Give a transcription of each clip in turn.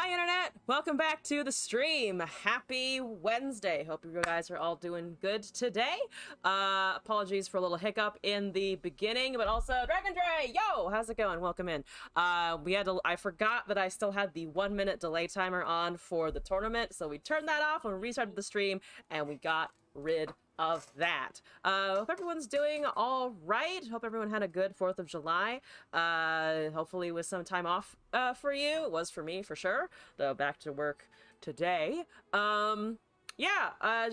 Hi Internet! Welcome back to the stream. Happy Wednesday. Hope you guys are all doing good today. Apologies for a little hiccup in the beginning, but also Dragon Dre! Yo! How's it going? Welcome in. I forgot that I still had the 1 minute delay timer on for the tournament, so we turned that off and we restarted the stream and we got rid of that. Hope everyone's doing all right. Hope everyone had a good 4th of July. Hopefully with some time off for you. It was for me, for sure. Though back to work today.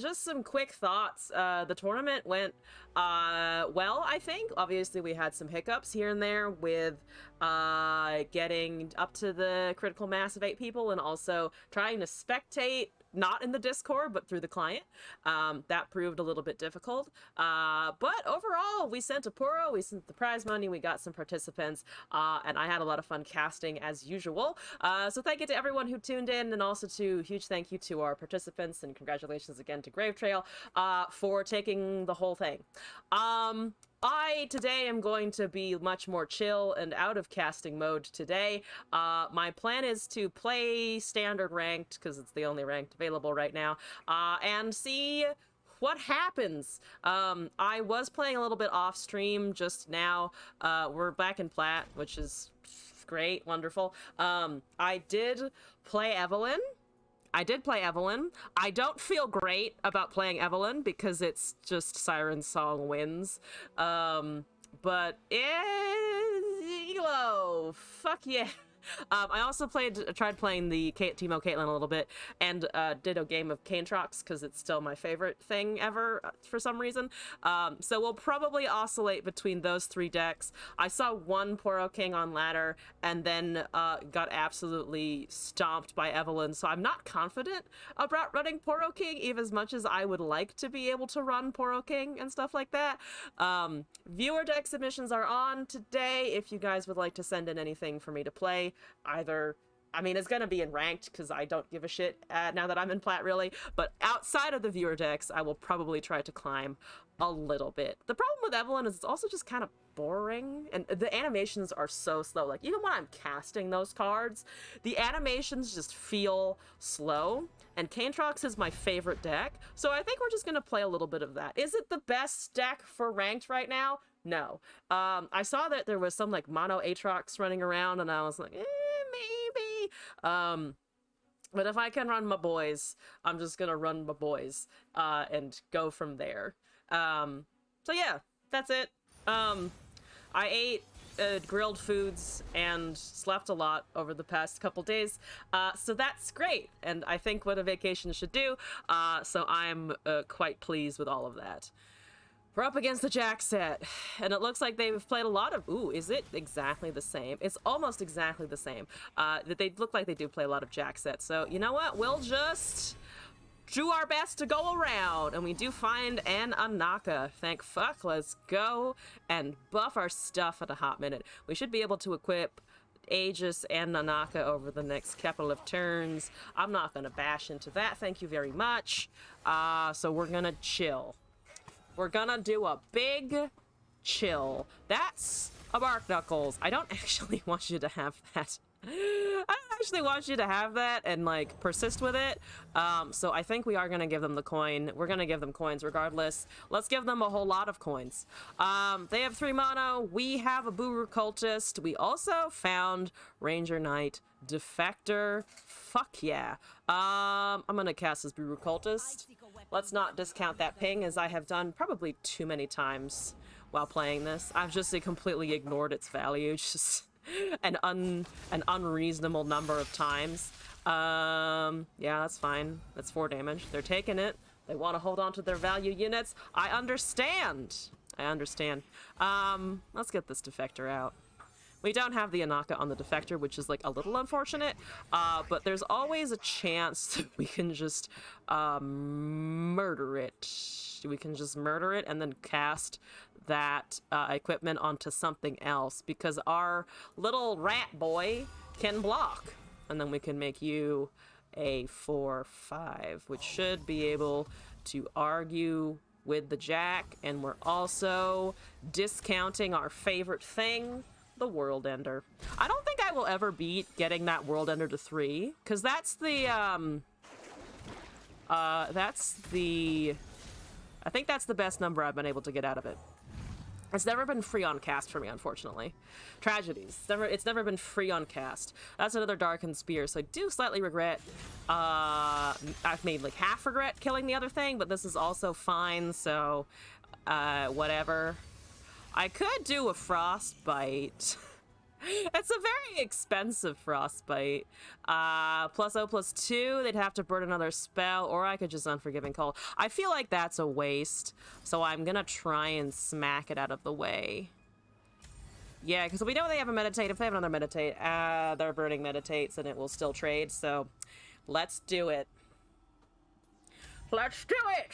Just some quick thoughts. The tournament went well, I think. Obviously, we had some hiccups here and there with getting up to the critical mass of 8 people and also trying to spectate not in the Discord, but through the client. That proved a little bit difficult. But overall, we sent a Puro, we sent the prize money, we got some participants, and I had a lot of fun casting as usual. So thank you to everyone who tuned in, and also huge thank you to our participants, and congratulations again to Grave Trail for taking the whole thing. I today am going to be much more chill and out of casting mode today. My plan is to play standard ranked, because it's the only ranked available right now, and see what happens. I was playing a little bit off stream just now. We're back in Plat, which is great, wonderful. I did play Evelyn. I don't feel great about playing Evelyn because it's just Siren Song wins. But Elo, fuck yeah. I also tried playing the Teemo Caitlyn a little bit, and did a game of Canetrox because it's still my favorite thing ever for some reason. So we'll probably oscillate between those 3 decks. I saw one Poro King on ladder and then got absolutely stomped by Evelyn, so I'm not confident about running Poro King even as much as I would like to be able to run Poro King and stuff like that. Viewer deck submissions are on today if you guys would like to send in anything for me to play. Either, I mean, it's gonna be in ranked because I don't give a shit now that I'm in Plat, really, but outside of the viewer decks I will probably try to climb a little bit. The problem with Evelyn is it's also just kind of boring, and the animations are so slow. Like, even when I'm casting those cards, the animations just feel slow, and Canetrox is my favorite deck, so I think we're just gonna play a little bit of that. Is it the best deck for ranked right now? No. I saw that there was some like mono Aatrox running around, and I was like, maybe. But if I can run my boys, I'm just gonna run my boys and go from there. So yeah, that's it. I ate grilled foods and slept a lot over the past couple days, so that's great, and I think what a vacation should do, so I'm quite pleased with all of that. We're up against the Jack set, and it looks like they've played a lot of... Ooh, is it exactly the same? It's almost exactly the same. They look like they do play a lot of Jack sets, so you know what? We'll just do our best to go around, and we do find an Anaka. Thank fuck. Let's go and buff our stuff in a hot minute. We should be able to equip Aegis and Nanaka over the next couple of turns. I'm not going to bash into that, thank you very much. So we're going to chill. We're gonna do a big chill. That's a Bark Knuckles. I don't actually want you to have that. I don't actually want you to have that and like persist with it. So I think we are gonna give them the coin. We're gonna give them coins regardless. Let's give them a whole lot of coins. They have 3 mono. We have a Buru Cultist. We also found Ranger Knight Defector. Fuck yeah. I'm gonna cast this Buru Cultist. Let's not discount that ping, as I have done probably too many times while playing this. I've just completely ignored its value, just an unreasonable number of times. Yeah, that's fine. That's 4 damage. They're taking it. They want to hold on to their value units. I understand. Let's get this Defector out. We don't have the Anaka on the Defector, which is like a little unfortunate, but there's always a chance that we can just murder it. We can just murder it and then cast that equipment onto something else, because our little rat boy can block. And then we can make you a 4/5, which should be able to argue with the Jack, and we're also discounting our favorite thing, the World Ender. I don't think I I will ever beat getting that World Ender to 3, because that's the, I think that's the best number I've been able to get out of it. It's never been free on cast for me, unfortunately. Tragedies. It's never been free on cast. That's another Darkened Spear, so I do slightly regret, I've made like half regret killing the other thing, but this is also fine, so, whatever. I could do a Frostbite. It's a very expensive Frostbite. +0/+2, they'd have to burn another spell, or I could just Unforgiving Cold. I feel like that's a waste, so I'm gonna try and smack it out of the way. Yeah, because we know they have a Meditate. If they have another Meditate, they're burning Meditates and it will still trade, so let's do it. Let's do it!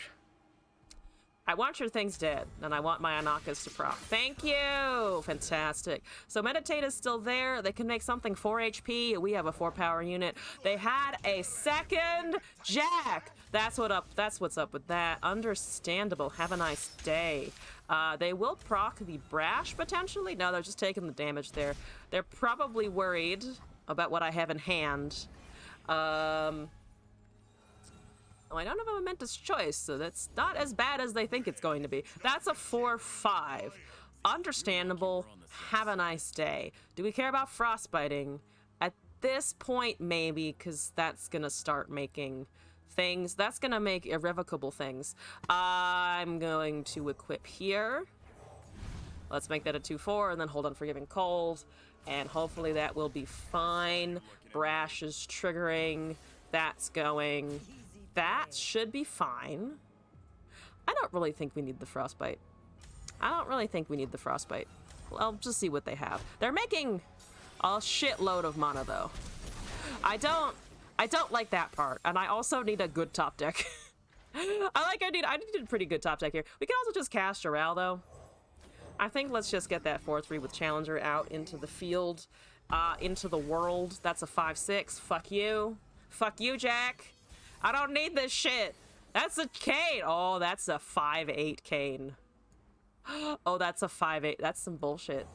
I want your things dead, and I want my Anakas to proc. Thank you! Fantastic. So Meditate is still there. They can make something 4 HP. We have a 4 power unit. They had a second Jack! That's what's up with that. Understandable. Have a nice day. They will proc the Brash, potentially. No, they're just taking the damage there. They're probably worried about what I have in hand. Oh, I don't have a momentous choice, so that's not as bad as they think it's going to be. That's a 4/5. Understandable. Have a nice day. Do we care about frostbiting? At this point, maybe, because that's going to start making things. That's going to make irrevocable things. I'm going to equip here. Let's make that a 2/4, and then hold Unforgiving Cold, and hopefully that will be fine. Brash is triggering. That's going... That should be fine. I don't really think we need the Frostbite. Well, I'll just see what they have. They're making a shitload of mana, though. I don't like that part, and I also need a good top deck. I need a pretty good top deck here. We can also just cast IRL, though. I think let's just get that 4/3 with Challenger out into the field, into the world. That's a 5/6. Fuck you. Fuck you, Jack. I don't need this shit. That's a Cane. Oh, that's a 5/8 Cane. Oh, that's a 5/8. That's some bullshit.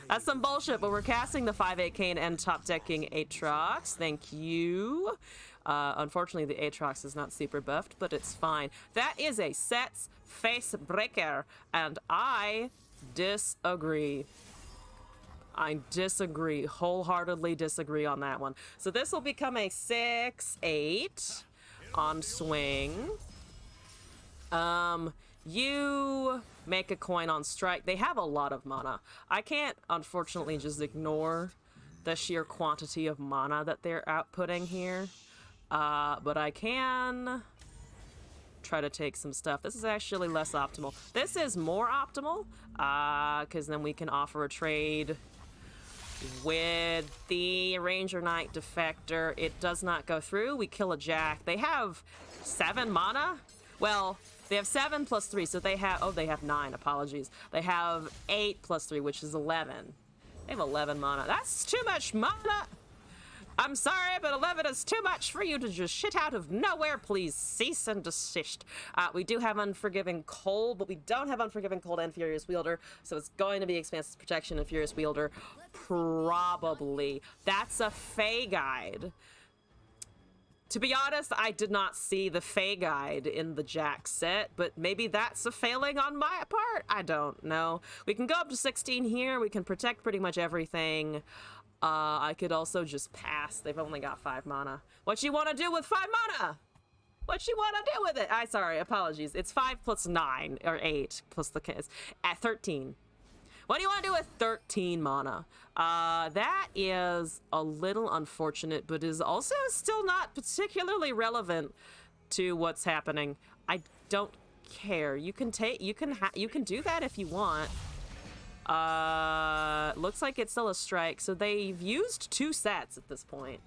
That's some bullshit, but we're casting the 5/8 Cane and top decking Aatrox. Thank you. Unfortunately, the Aatrox is not super buffed, but it's fine. That is a Set's Face Breaker, and I disagree. I disagree. Wholeheartedly disagree on that one. So this will become a 6/8 on swing. You make a coin on strike. They have a lot of mana. I can't, unfortunately, just ignore the sheer quantity of mana that they're outputting here. But I can try to take some stuff. This is actually less optimal. This is more optimal, because then we can offer a trade with the Ranger Knight Defector. It does not go through. We kill a Jack. They have 7 mana. Well, they have 7 + 3, so they have... Oh, they have 9. Apologies. They have 8 + 3, which is 11. They have 11 mana. That's too much mana! I'm sorry, but 11 is too much for you to just shit out of nowhere. Please cease and desist. We do have Unforgiving Cold, but we don't have Unforgiving Cold and Furious Wielder, so it's going to be Expansive Protection and Furious Wielder. Probably. That's a Fey Guide. To be honest, I did not see the Fey Guide in the Jack set, but maybe that's a failing on my part? I don't know. We can go up to 16 here. We can protect pretty much everything. I could also just pass. They've only got 5 mana. What you want to do with 5 mana? What you want to do with it? Sorry, apologies. It's 5 + 9, or 8, plus the kids. At 13. What do you want to do with 13 mana? That is a little unfortunate, but is also still not particularly relevant to what's happening. I don't care. You can do that if you want. Looks like it's still a strike, so they've used 2 sets at this point.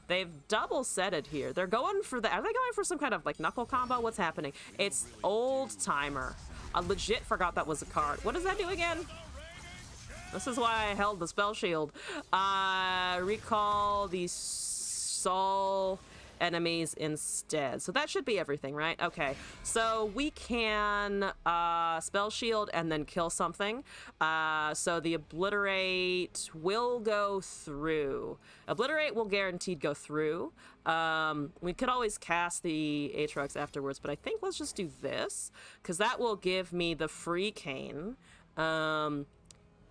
They've double setted here. They're going for are they going for some kind of like knuckle combo? What's happening? It's Old Timer. I legit forgot that was a card. What does that do again? This is why I held the spell shield. Recall the soul enemies instead. So that should be everything, right? Okay, so we can spell shield and then kill something. So the obliterate will go through. Obliterate will guaranteed go through. We could always cast the Aatrox afterwards, but I think let's just do this, because that will give me the free cane. And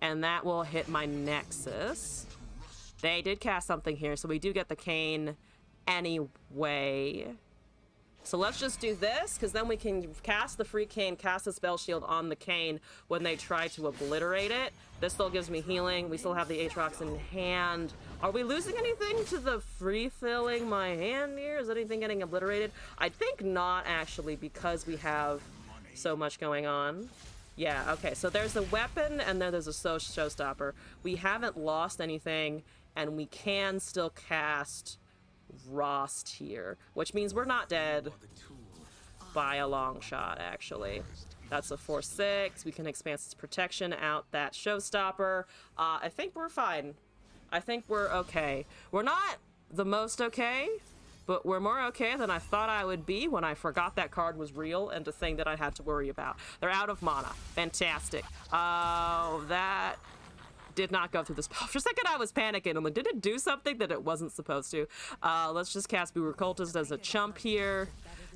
that will hit my Nexus. They did cast something here, so we do get the cane anyway. So let's just do this, because then we can cast the free cane, cast a spell shield on the cane when they try to obliterate it. This still gives me healing. We still have the Aatrox in hand. Are we losing anything to the free-filling my hand here? Is anything getting obliterated? I think not, actually, because we have so much going on. Yeah, okay, so there's a weapon, and then there's a showstopper. We haven't lost anything, and we can still cast Rost here, which means we're not dead by a long shot, actually. That's a 4/6. We can expand its protection out that showstopper. I think we're fine. I think we're okay. We're not the most okay, but we're more okay than I thought I would be when I forgot that card was real and a thing that I had to worry about. They're out of mana. Fantastic. That did not go through the spell. For a second, I was panicking. I'm like, did it do something that it wasn't supposed to? Let's just cast Boomer Cultist as a chump here.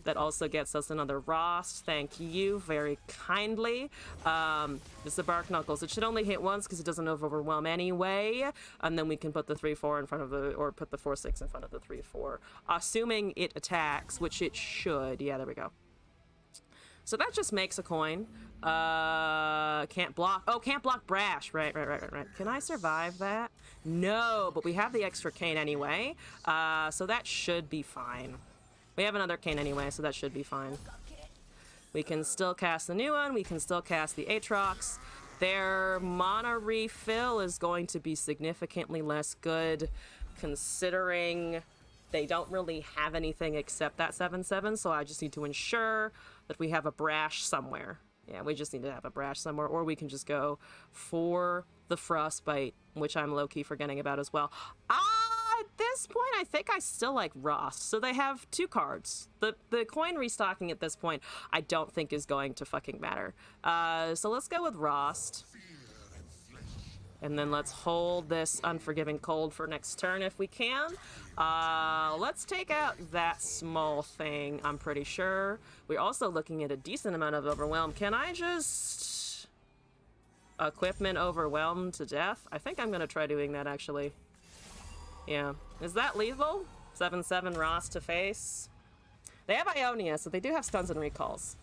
That also gets us another Rost. Thank you very kindly. This is the Bark Knuckles. It should only hit once because it doesn't overwhelm anyway. And then we can put the 3/4 in front of the, or put the 4/6 in front of the 3/4. Assuming it attacks, which it should. Yeah, there we go. So that just makes a coin. Can't block. Oh, can't block Brash. Right. Can I survive that? No, but we have the extra cane anyway. So that should be fine. We have another cane anyway, so that should be fine. We can still cast the new one. We can still cast the Aatrox. Their mana refill is going to be significantly less good, considering they don't really have anything except that 7/7, so I just need to ensure that we have a Brash somewhere. Yeah, we just need to have a Brash somewhere, or we can just go for the Frostbite, which I'm low-key forgetting about as well. At this point, I think I still like Rost. So they have two cards. The coin restocking at this point, I don't think is going to fucking matter. So let's go with Rost. And then let's hold this Unforgiving Cold for next turn if we can. Let's take out that small thing, I'm pretty sure. We're also looking at a decent amount of Overwhelm. Can I just equipment Overwhelm to death? I think I'm going to try doing that, actually. Yeah. Is that lethal? 7/7 Rost to face. They have Ionia, so they do have stuns and recalls.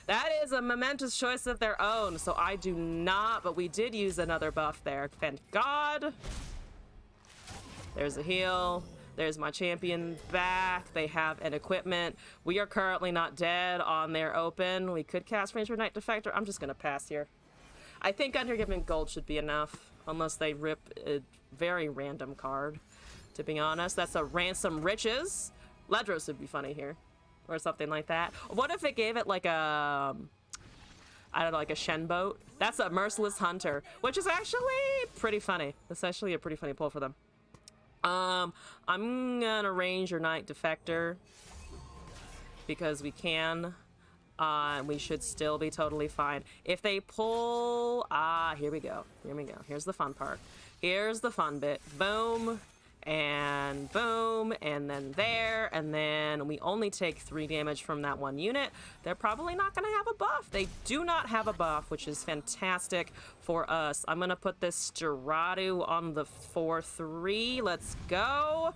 That is a momentous choice of their own, so I do not, but we did use another buff there. Thank God. There's a heal. There's my champion back. They have an equipment. We are currently not dead on their open. We could cast Ranger Knight Defector. I'm just going to pass here. I think Unforgiving Gold should be enough, unless they rip a very random card. To be honest, that's a Ransom Riches. Ledros would be funny here, or something like that. What if it gave it like a, I don't know, like a Shen boat? That's a Merciless Hunter, which is actually pretty funny. That's actually a pretty funny pull for them. I'm gonna Ranger Knight Defector because we can. We should still be totally fine. If they pull, here we go. Here's the fun part. Here's the fun bit. Boom. And boom, and then there, and then we only take 3 damage from that one unit. They're probably not going to have a buff. They do not have a buff, which is fantastic for us. I'm going to put this Steratu on the 4/3. Let's go.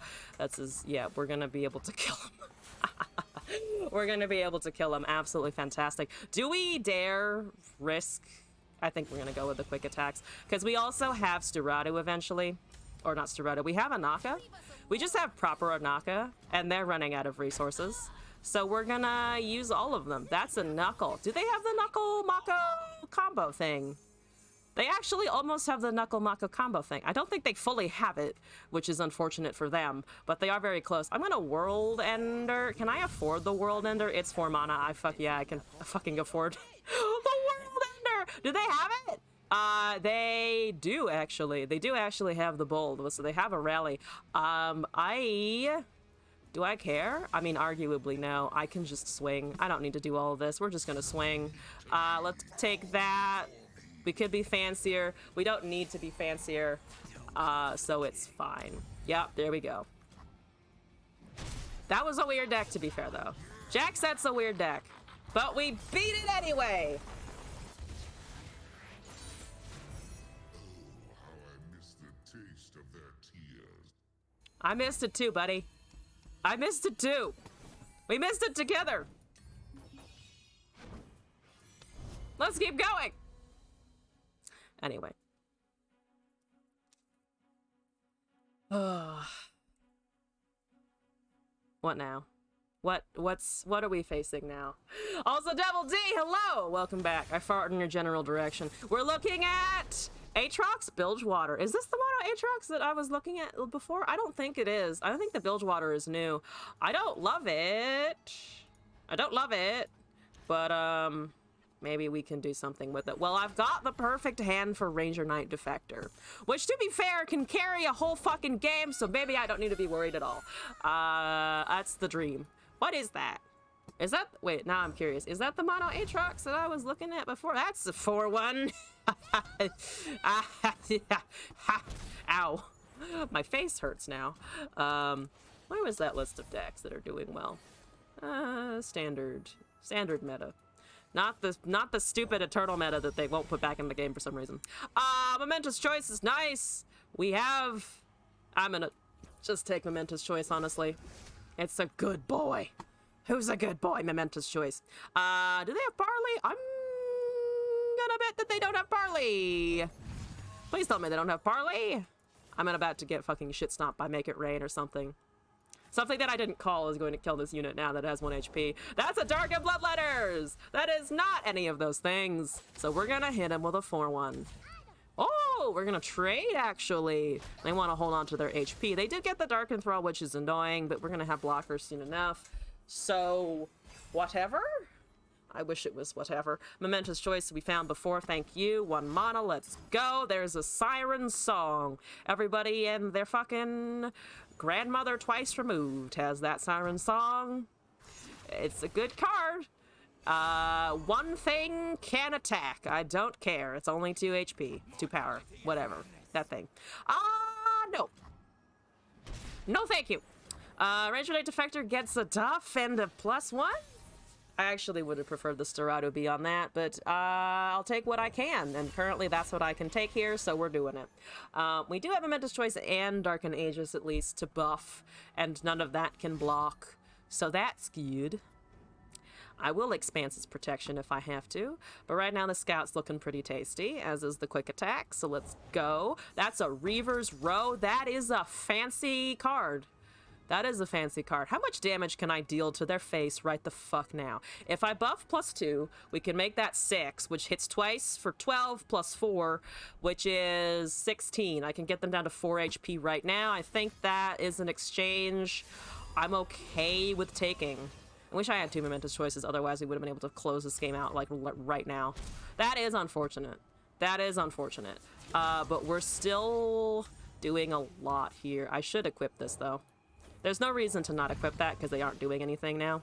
Yeah, we're going to be able to kill him. We're going to be able to kill him. Absolutely fantastic. Do we dare risk? I think we're going to go with the quick attacks, because we also have Steratu eventually. Or not Steratu, we have Anaka. We just have proper Anaka, and they're running out of resources. So we're gonna use all of them. That's a Knuckle. Do they have the Knuckle Mako combo thing? They actually almost have the Knuckle Mako combo thing. I don't think they fully have it, which is unfortunate for them, but they are very close. I'm gonna World Ender. Can I afford the World Ender? It's 4 mana. I can fucking afford the World Ender. Do they have it? They do actually. They do actually have the Bold, so they have a rally. I Do I care? I mean, arguably, no. I can just swing. I don't need to do all of this. We're just gonna swing. Let's take that. We could be fancier. We don't need to be fancier. So it's fine. Yep, there we go. That was a weird deck, to be fair, though. Jack set's a weird deck. But we beat it anyway! I missed it too, buddy. I missed it too. We missed it together. Let's keep going. Anyway. What now? What are we facing now? Also, Devil D, hello! Welcome back. I farted in your general direction. We're looking at Aatrox Bilgewater. Is this the mono Aatrox that I was looking at before? I don't think it is. I don't think the Bilgewater is new. I don't love it. I don't love it. But, maybe we can do something with it. Well, I've got the perfect hand for Ranger Knight Defector, which, to be fair, can carry a whole fucking game, so maybe I don't need to be worried at all. That's the dream. What is that? Is that... Wait, now I'm curious. Is that the mono Aatrox that I was looking at before? That's the 4-1. Ow. My face hurts now. Where was that list of decks that are doing well? Standard meta. Not the stupid Eternal meta that they won't put back in the game for some reason. Momentous Choice is nice. I'm gonna just take Momentous Choice, honestly. It's a good boy. Who's a good boy? Momentous Choice. Do they have Barley? I'm gonna bet that they don't have Barley. Please tell me they don't have Barley. I'm about to get fucking shit stomped by Make It Rain or something. Something that I didn't call is going to kill this unit now that has 1 HP. That's a Dark and Bloodletters! That is not any of those things. So we're gonna hit him with a 4-1. Oh, we're gonna trade, actually. They want to hold on to their HP. They did get the Dark Enthrall, which is annoying, but we're gonna have blockers soon enough. So, whatever? I wish it was whatever. Momentous Choice we found before, thank you. 1 mana, let's go. There's a Siren Song. Everybody and their fucking grandmother twice removed has that Siren Song. It's a good card. One thing can attack. I don't care. It's only 2 HP. 2 power. Whatever. That thing. No. No, thank you. Ranger Knight Defector gets a buff and a +1. I actually would have preferred the Sterado be on that, but I'll take what I can, and currently that's what I can take here, so we're doing it. We do have Momentous Choice and Darken Aegis, at least, to buff, and none of that can block, so that's good. I will Expanse's Protection if I have to, but right now the Scout's looking pretty tasty, as is the Quick Attack, so let's go. That's a Reaver's Row. That is a fancy card. That is a fancy card. How much damage can I deal to their face right the fuck now? If I buff +2, we can make that 6, which hits twice for 12 +4, which is 16. I can get them down to 4 HP right now. I think that is an exchange I'm okay with taking. I wish I had 2 Momentous Choices, otherwise we would have been able to close this game out, like, right now. That is unfortunate. That is unfortunate. But we're still doing a lot here. I should equip this, though. There's no reason to not equip that, because they aren't doing anything now.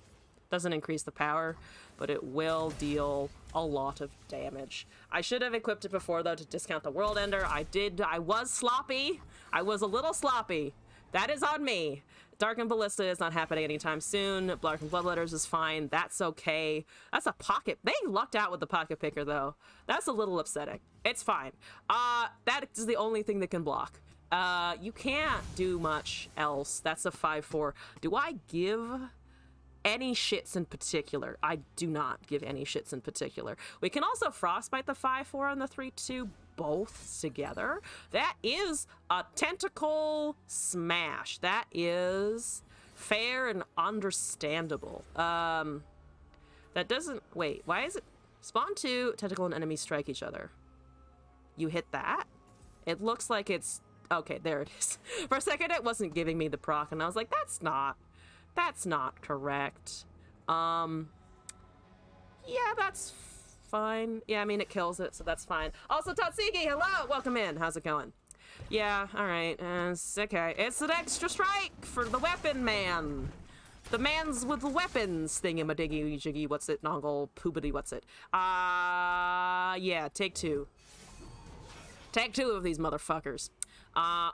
Doesn't increase the power, but it will deal a lot of damage. I should have equipped it before, though, to discount the World Ender. I was sloppy. I was a little sloppy. That is on me. Darkened Ballista is not happening anytime soon. Darkened Bloodletters is fine. That's okay. That's a pocket. They lucked out with the pocket picker, though. That's a little upsetting. It's fine. That is the only thing that can block. You can't do much else. That's a 5-4. Do I give any shits in particular? I do not give any shits in particular. We can also Frostbite the 5-4 and the 3-2 both together. That is a Tentacle Smash. That is fair and understandable. That doesn't... Wait, why is it... Spawn 2, Tentacle and enemy strike each other. You hit that? It looks like it's... Okay, there it is. For a second, it wasn't giving me the proc, and I was like, that's not correct. Yeah, that's fine. Yeah, I mean, it kills it, so that's fine. Also, Tatsigi, hello! Welcome in. How's it going? Yeah, alright. It's okay. It's an extra strike for the weapon man. The man's with the weapons thingamadingy jiggy, what's it? Nongle poobity, what's it? Yeah, take two. Take two of these motherfuckers.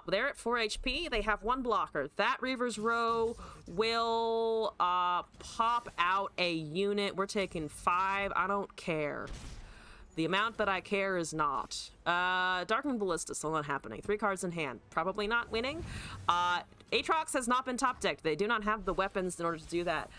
They're at 4 HP. They have one blocker. That Reaver's Row will pop out a unit. We're taking 5. I don't care. The amount that I care is not. Darkmoon Ballista, still not happening. 3 cards in hand. Probably not winning. Aatrox has not been top decked. They do not have the weapons in order to do that.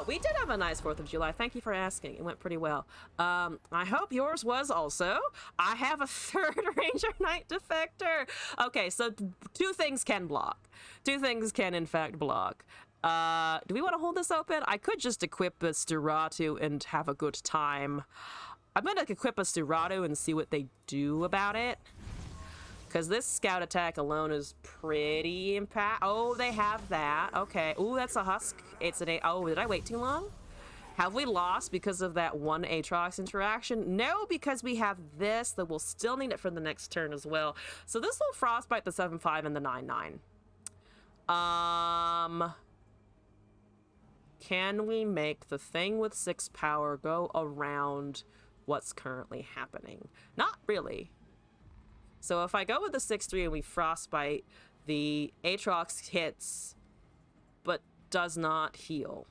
We did have a nice 4th of July. Thank you for asking. It went pretty well. I hope yours was also. I have a 3rd Ranger Knight Defector. Okay, so 2 things can block. 2 things can, in fact, block. Do we want to hold this open? I could just equip a Steratu and have a good time. I'm going to equip a Steratu and see what they do about it. Because this scout attack alone is pretty impact. Oh, they have that. Okay. Ooh, that's a husk. It's an A. Oh, did I wait too long? Have we lost because of that one Aatrox interaction? No, because we have this that we'll still need it for the next turn as well. So this will frostbite the 7/5 and the 9/9. Can we make the thing with 6 power go around what's currently happening? Not really. So if I go with the 6/3 and we frostbite, the Aatrox hits but does not heal.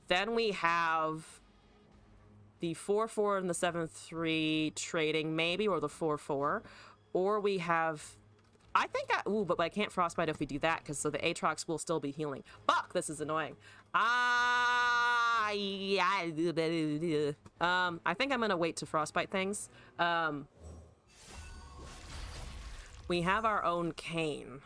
Then we have the 4/4 and the 7/3 trading maybe, or the 4/4, or we have, I think ooh, but I can't frostbite if we do that, because so the Aatrox will still be healing. Fuck, this is annoying. Yeah. I think I'm gonna wait to frostbite things. We have our own Cane.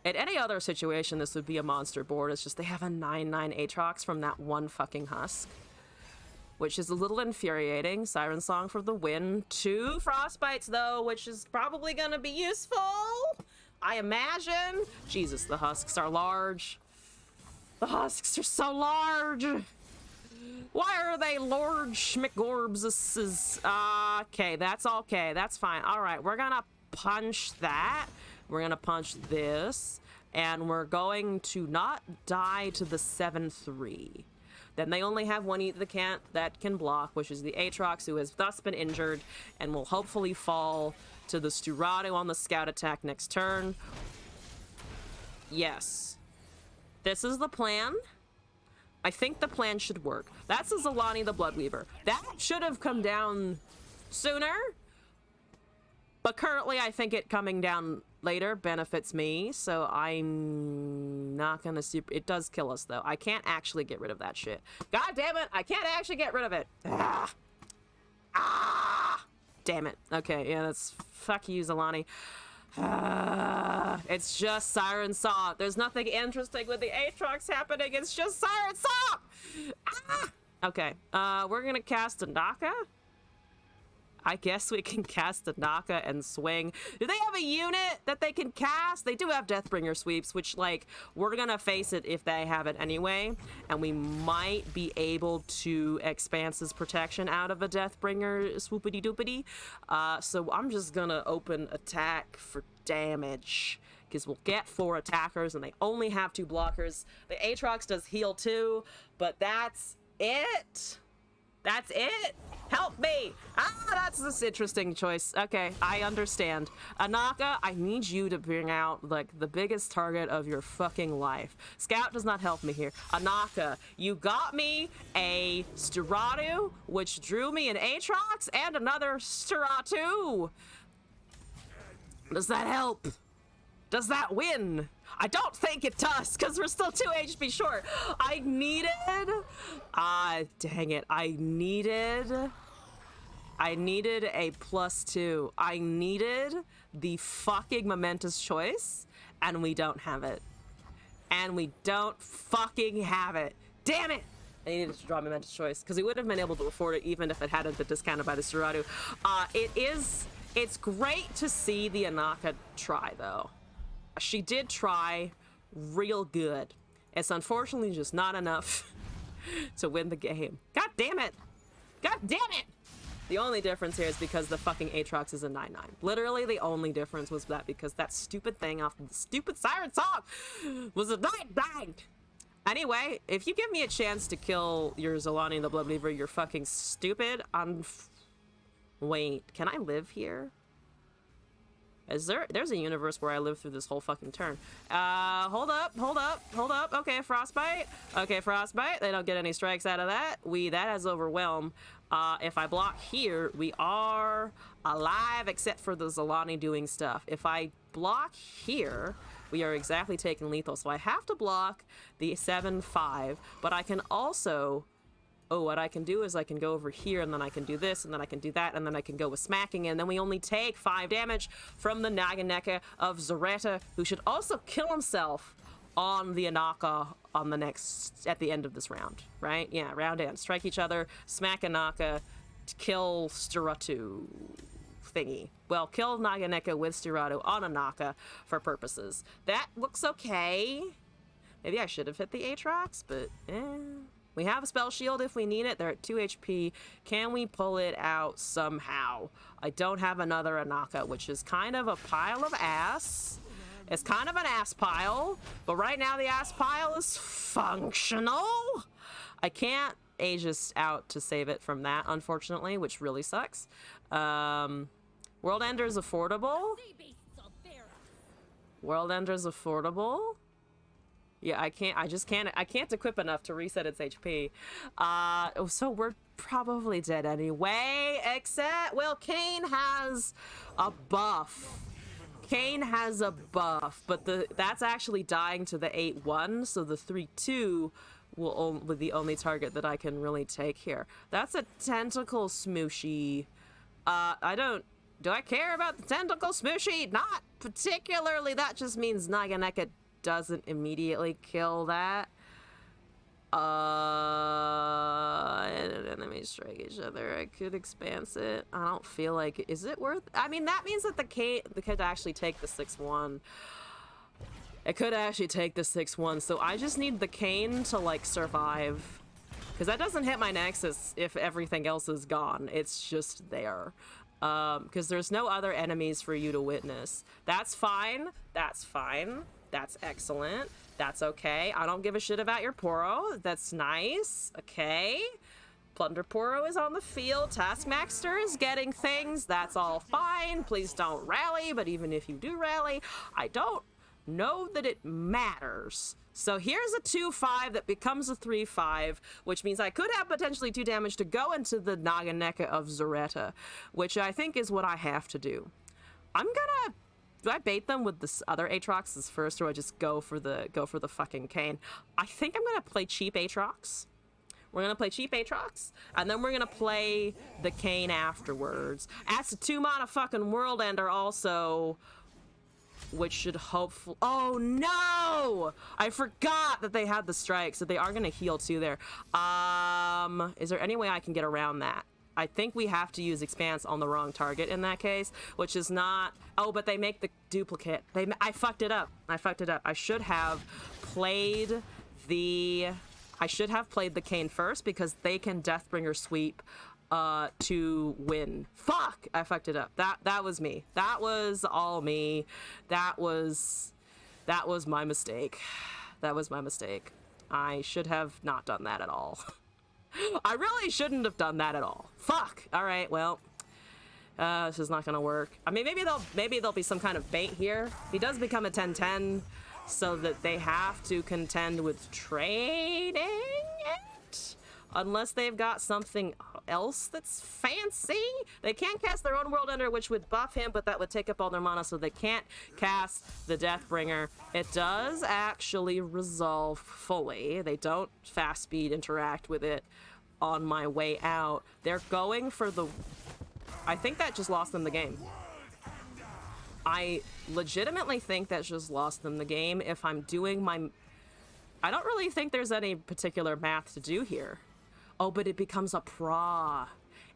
At any other situation, this would be a monster board. It's just they have a 9/9 Aatrox from that one fucking husk, which is a little infuriating. Siren Song for the win. 2 frostbites, though, which is probably gonna be useful, I imagine. Jesus, the husks are large. The husks are so large. Why are they large, McGorbses? Okay, that's okay. That's fine. All right, we're gonna punch that. We're gonna punch this, and we're going to not die to the 7/3. Then they only have one that can block, which is the Aatrox, who has thus been injured and will hopefully fall to the Steratu on the scout attack next turn. Yes. This is the plan. I think the plan should work. That's a Zolani the Bloodweaver. That should have come down sooner. But currently, I think it coming down later benefits me, so I'm not gonna super... It does kill us, though. I can't actually get rid of that shit. God damn it! I can't actually get rid of it! Damn it. Okay, yeah, that's... Fuck you, Zolani. It's just Siren Song. There's nothing interesting with the Aatrox happening. It's just Siren Song! Okay, we're gonna cast a Naka. I guess we can cast a Naka and swing. Do they have a unit that they can cast? They do have Deathbringer sweeps, which, like, we're gonna face it if they have it anyway. And we might be able to Expanse's protection out of a Deathbringer swoopity-doopity. So I'm just gonna open attack for damage, because we'll get 4 attackers and they only have 2 blockers. The Aatrox does heal too, but that's it. That's it. Help me! That's this interesting choice. Okay, I understand. Anaka, I need you to bring out, like, the biggest target of your fucking life. Scout does not help me here. Anaka, you got me a Steratu, which drew me an Aatrox, and another Steratu. Does that help? Does that win? I don't think it does, because we're still 2 HP short. I needed... dang it. I needed a +2. I needed the fucking momentous choice, and we don't have it. And we don't fucking have it. Damn it! I needed to draw momentous choice, because we would have been able to afford it even if it hadn't been discounted by the Steratu. It's great to see the Anaka try, though. She did try real good. It's unfortunately just not enough to win the game. God damn it! God damn it! The only difference here is because the fucking Aatrox is a 9/9. Literally, the only difference was that because that stupid thing off the stupid siren song was a 9/9. Anyway, if you give me a chance to kill your Zolani the Blood Believer, you're fucking stupid. Wait, can I live here? There's a universe where I live through this whole fucking turn. Hold up. Okay, Frostbite. They don't get any strikes out of that. That has Overwhelm. If I block here, we are alive except for the Zolani doing stuff. If I block here, we are exactly taking lethal. So I have to block the 7/5, but I can also... Oh, what I can do is I can go over here, and then I can do this, and then I can do that, and then I can go with smacking, and then we only take 5 damage from the Naganeka of Zareta, who should also kill himself on the Anaka at the end of this round, right? Yeah, round end. Strike each other, smack Anaka, kill Stiratu thingy. Well, kill Naganeka with Stiratu on Anaka for purposes. That looks okay. Maybe I should have hit the Aatrox, but we have a spell shield if we need it. They're at 2 HP. Can we pull it out somehow? I don't have another Anaka, which is kind of a pile of ass. It's kind of an ass pile, but right now the ass pile is functional. I can't Aegis out to save it from that, unfortunately, which really sucks. World Ender's affordable. World Ender's affordable. Yeah, I can't equip enough to reset its HP. So we're probably dead anyway, except, well, Kayn has a buff. But that's actually dying to the 8/1, so the 3/2 will be the only target that I can really take here. That's a tentacle smooshy. Do I care about the tentacle smooshy? Not particularly. That just means Naganeka doesn't immediately kill that. Enemies strike each other. I could expanse it. I don't feel like is it worth? I mean, that means that the could actually take the 6/1. It could actually take the 6/1. So I just need the Kayn to like survive, because that doesn't hit my Nexus if everything else is gone. It's just there. Because there's no other enemies for you to witness. That's fine. That's fine. That's excellent. That's okay. I don't give a shit about your Poro. That's nice. Okay. Plunder Poro is on the field. Taskmaster is getting things. That's all fine. Please don't rally. But even if you do rally, I don't know that it matters. So here's a 2/5 that becomes a 3/5, which means I could have potentially 2 damage to go into the Naganeka of Zareta, which I think is what I have to do. Do I bait them with this other Aatroxes first, or I just go for the fucking Kayn? I think I'm gonna play cheap Aatrox. We're gonna play cheap Aatrox, and then we're gonna play the Kayn afterwards. That's a 2-mana fucking World Ender also, which should hopefully... Oh no! I forgot that they had the strike, so they are gonna heal too there. Is there any way I can get around that? I think we have to use Expanse on the wrong target in that case, which is not... Oh, but they make the duplicate. I fucked it up. I should have played the... Kayn first, because they can Deathbringer sweep to win. Fuck! I fucked it up. That was me. That was all me. That was my mistake. I should have not done that at all. I really shouldn't have done that at all. Fuck. All right. Well, this is not gonna work. I mean, maybe there'll be some kind of bait here. He does become a 10/10, so that they have to contend with trading it, unless they've got something else that's fancy. They can't cast their own World Ender, which would buff him, but that would take up all their mana, so they can't cast the Deathbringer. It does actually resolve fully. They don't fast speed interact with it on my way out. They're going for the... I think that just lost them the game. I legitimately think that just lost them the game if I'm doing my... I don't really think there's any particular math to do here. Oh, but it becomes a pra.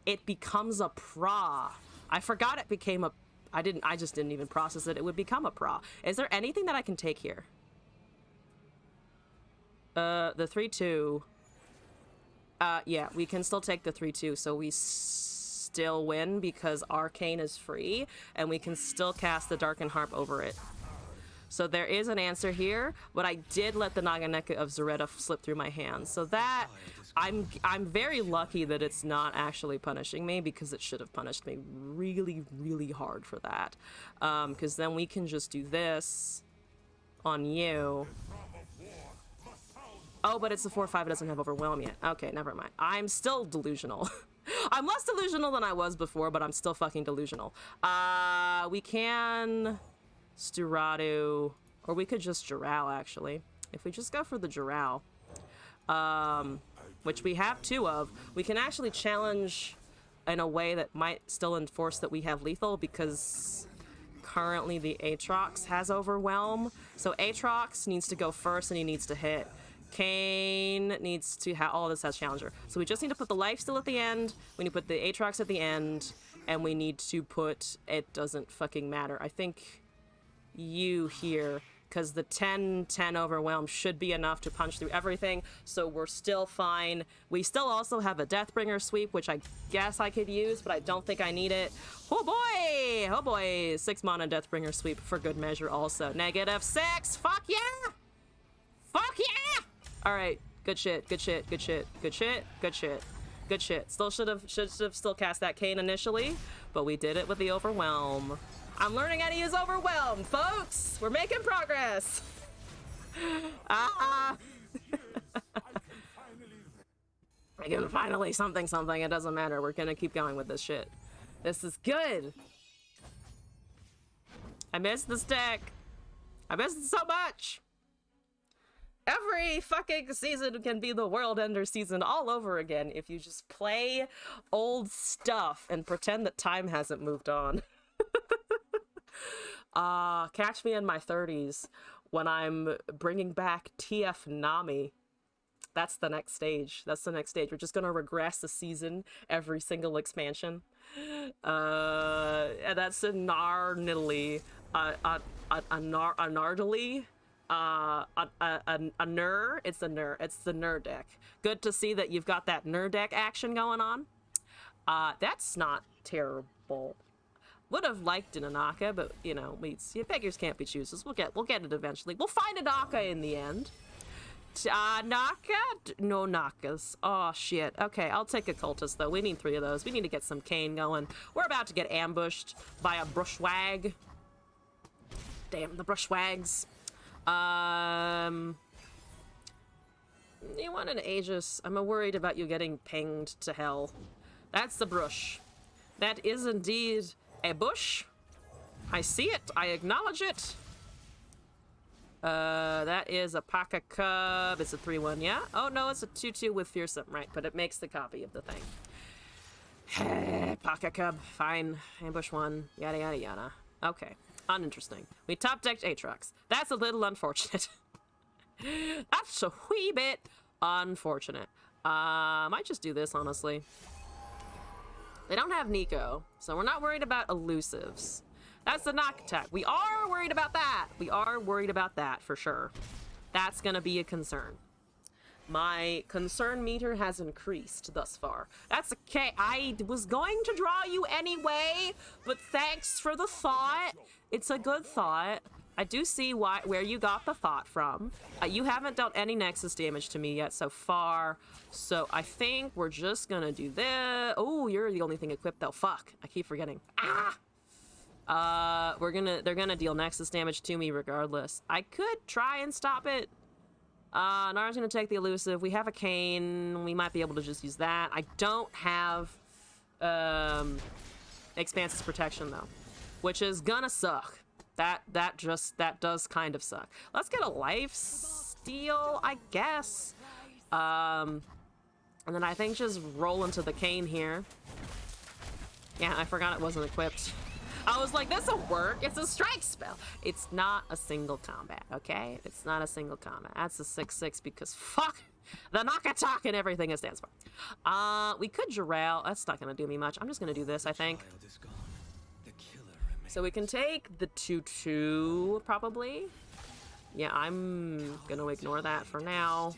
It becomes a pra. I forgot it became a... I just didn't even process it. It would become a pra. Is there anything that I can take here? The 3/2. Yeah, we can still take the 3/2, so we still win because Arcane is free, and we can still cast the Darkened Harp over it. So there is an answer here, but I did let the Naganeka of Zareta slip through my hands. So that, I'm very lucky that it's not actually punishing me, because it should have punished me really, really hard for that. Because then we can just do this on you. Oh, but it's a 4/5, it doesn't have Overwhelm yet. Okay, never mind. I'm still delusional. I'm less delusional than I was before, but I'm still fucking delusional. We can Sturadu, or we could just Jural, actually. If we just go for the Jural, which we have 2 of, we can actually challenge in a way that might still enforce that we have lethal, because currently the Aatrox has Overwhelm. So Aatrox needs to go first and he needs to hit. Kane needs to have, all this has Challenger. So we just need to put the lifesteal at the end, we need to put the Aatrox at the end, and we need to put, it doesn't fucking matter, I think you here, because the 10/10 Overwhelm should be enough to punch through everything, so we're still fine. We still also have a Deathbringer sweep, which I guess I could use, but I don't think I need it. Oh boy! Oh boy! 6 mana Deathbringer sweep for good measure also. -6! Fuck yeah! Fuck yeah! Alright, good shit, good shit, good shit, good shit, good shit, good shit. Still should have still cast that Kane initially, but we did it with the Overwhelm. I'm learning how to use Overwhelm, folks! We're making progress! I can finally something, it doesn't matter. We're gonna keep going with this shit. This is good! I miss this deck! I miss it so much! Every fucking season can be the World Ender season all over again if you just play old stuff and pretend that time hasn't moved on. Catch me in my 30s when I'm bringing back TF Nami. That's the next stage. That's the next stage. We're just gonna regress a season every single expansion. And that's a gnarly, a Nur. It's the Nur. It's the Nur deck. Good to see that you've got that Nur deck action going on. That's not terrible. Would have liked an Anaka, but you know, beggars can't be choosers. We'll get it eventually. We'll find Anaka in the end. Naka? No Nakas. Oh shit. Okay, I'll take a cultist though. We need 3 of those. We need to get some Kane going. We're about to get ambushed by a brushwag. Damn the brushwags. You want an Aegis? I'm worried about you getting pinged to hell. That's the brush. That is indeed a bush. I see it. I acknowledge it. That is a Paka Cub. It's a 3/1, yeah? Oh, no, it's a 2/2 with Fearsome, right? But it makes the copy of the thing. Paka Cub, fine. Ambush 1, yada, yada, yada. Okay, uninteresting. We top-decked Aatrox. That's a little unfortunate. That's a wee bit unfortunate. Might just do this, honestly. They don't have Nico, so we're not worried about elusives. That's the knock attack. We are worried about that. We are worried about that for sure. That's gonna be a concern. My concern meter has increased thus far. That's okay. I was going to draw you anyway, but thanks for the thought. It's a good thought. I do see where you got the thought from. You haven't dealt any Nexus damage to me yet so far, so I think we're just gonna do this. Oh, you're the only thing equipped though. Fuck, I keep forgetting. They're gonna deal Nexus damage to me regardless. I could try and stop it. Nara's gonna take the elusive. We have a Kane. We might be able to just use that. I don't have Expanse's protection though, which is gonna suck. That does kind of suck. Let's get a life steal, I guess. And then I think just roll into the Kane here. Yeah, I forgot it wasn't equipped. I was like, this'll work. It's a strike spell. It's not a single combat, okay? It's not a single combat. That's a 6/6 because fuck the knock attack and everything it stands for. We could Jural. That's not gonna do me much. I'm just gonna do this, I think. So we can take the 2/2 probably. Yeah, I'm gonna ignore that for now.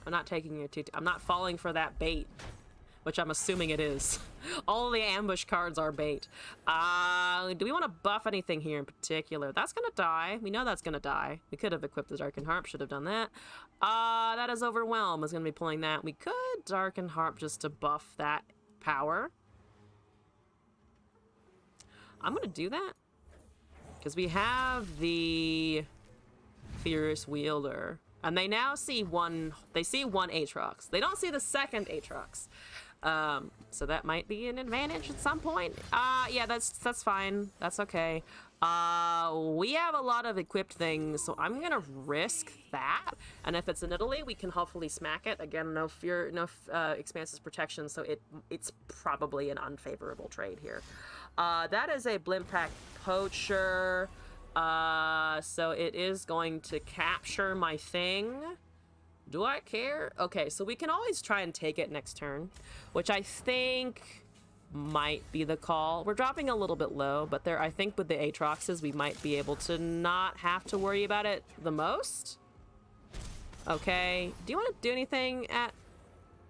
I'm not taking your 2/2. I'm not falling for that bait. which I'm assuming it is. All the ambush cards are bait. Do we want to buff anything here in particular? That's gonna die. We know that's gonna die. We could have equipped the Darkened Harp, should have done that. That is Overwhelm, is gonna be pulling that. We could Darkened Harp just to buff that power. I'm gonna do that. Because we have the Furious Wielder. And they now see one Aatrox. They don't see the second Aatrox. So that might be an advantage at some point. Yeah, that's fine. That's okay. We have a lot of equipped things, so I'm gonna risk that. And if it's in Italy, we can hopefully smack it. Again, no Expanse's protection, so it's probably an unfavorable trade here. That is a Blimp Pack Poacher. So it is going to capture my thing. Do I care? Okay, so we can always try and take it next turn, which I think might be the call. We're dropping a little bit low, but I think with the Aatroxes, we might be able to not have to worry about it the most. Okay, do you want to do anything at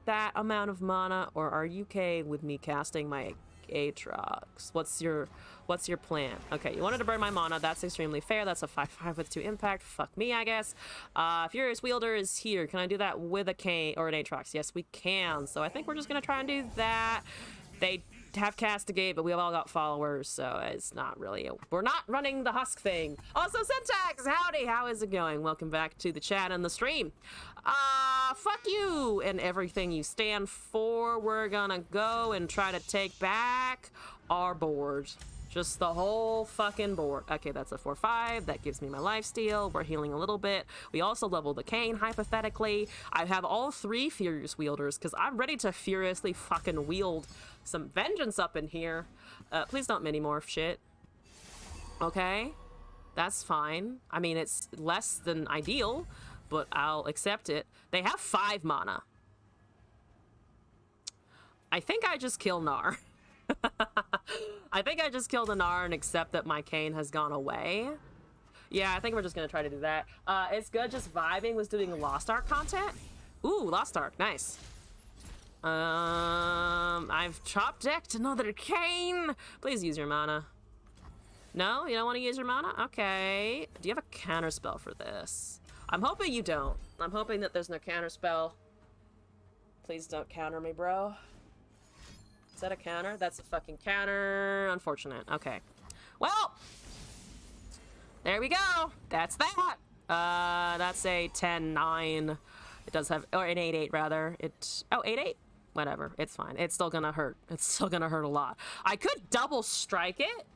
that amount of mana, or are you okay with me casting my Aatrox? What's your plan? Okay, you wanted to burn my mana. That's extremely fair. That's a 5/5 with 2 impact. Fuck me, I guess. Furious Wielder is here. Can I do that with a K or an Aatrox? Yes, we can. So I think we're just gonna try and do that. They have Castigate, but we've all got followers, so it's not really we're not running the husk thing. Also, Syntax, howdy, how is it going? Welcome back to the chat and the stream. Fuck you and everything you stand for. We're gonna go and try to take back our board. Just the whole fucking board. Okay, that's a 4/5. That gives me my lifesteal. We're healing a little bit. We also level the Cane, hypothetically. I have all 3 Furious Wielders, because I'm ready to furiously fucking wield some vengeance up in here. Please don't mini-morph shit. Okay? That's fine. I mean, it's less than ideal, but I'll accept it. They have 5 mana. I think I just kill Gnar. I think I just killed a Gnar and accept that my Cane has gone away. Yeah, I think we're just gonna try to do that. It's good just vibing was doing Lost Ark content. Ooh, Lost Ark, nice. I've top decked another Cane. Please use your mana. No, you don't want to use your mana? Okay. Do you have a counter spell for this? I'm hoping you don't. I'm hoping that there's no counter spell. Please don't counter me, bro. Is that a counter? That's a fucking counter. Unfortunate. Okay. Well, there we go. That's that. That's a 10-9. It does have, or an 8-8 rather. Oh, 8-8? Whatever. It's fine. It's still gonna hurt. It's still gonna hurt a lot. I could double strike it,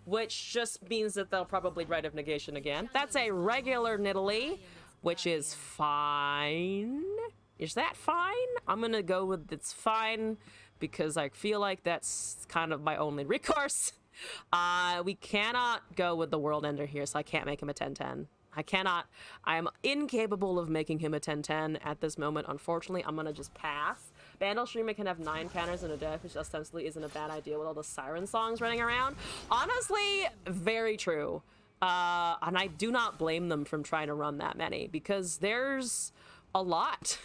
which just means that they'll probably Rite of Negation again. That's a regular Nidalee, which is fine. Is that fine? I'm gonna go with it's fine, because I feel like that's kind of my only recourse. We cannot go with the World Ender here, so I can't make him a 10-10. I cannot. I'm incapable of making him a 10-10 at this moment, unfortunately. I'm gonna just pass. Vandal Streamer can have 9 counters in a deck, which ostensibly isn't a bad idea with all the Siren songs running around. Honestly, very true. And I do not blame them from trying to run that many, because there's a lot.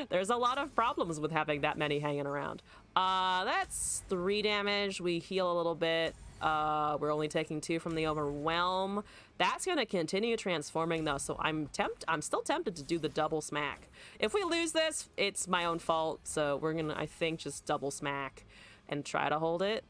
There's a lot of problems with having that many hanging around. That's 3 damage. We heal a little bit. We're only taking 2 from the Overwhelm. That's gonna continue transforming though, so I'm still tempted to do the double smack. If we lose this, it's my own fault, so we're gonna, I think, just double smack and try to hold it.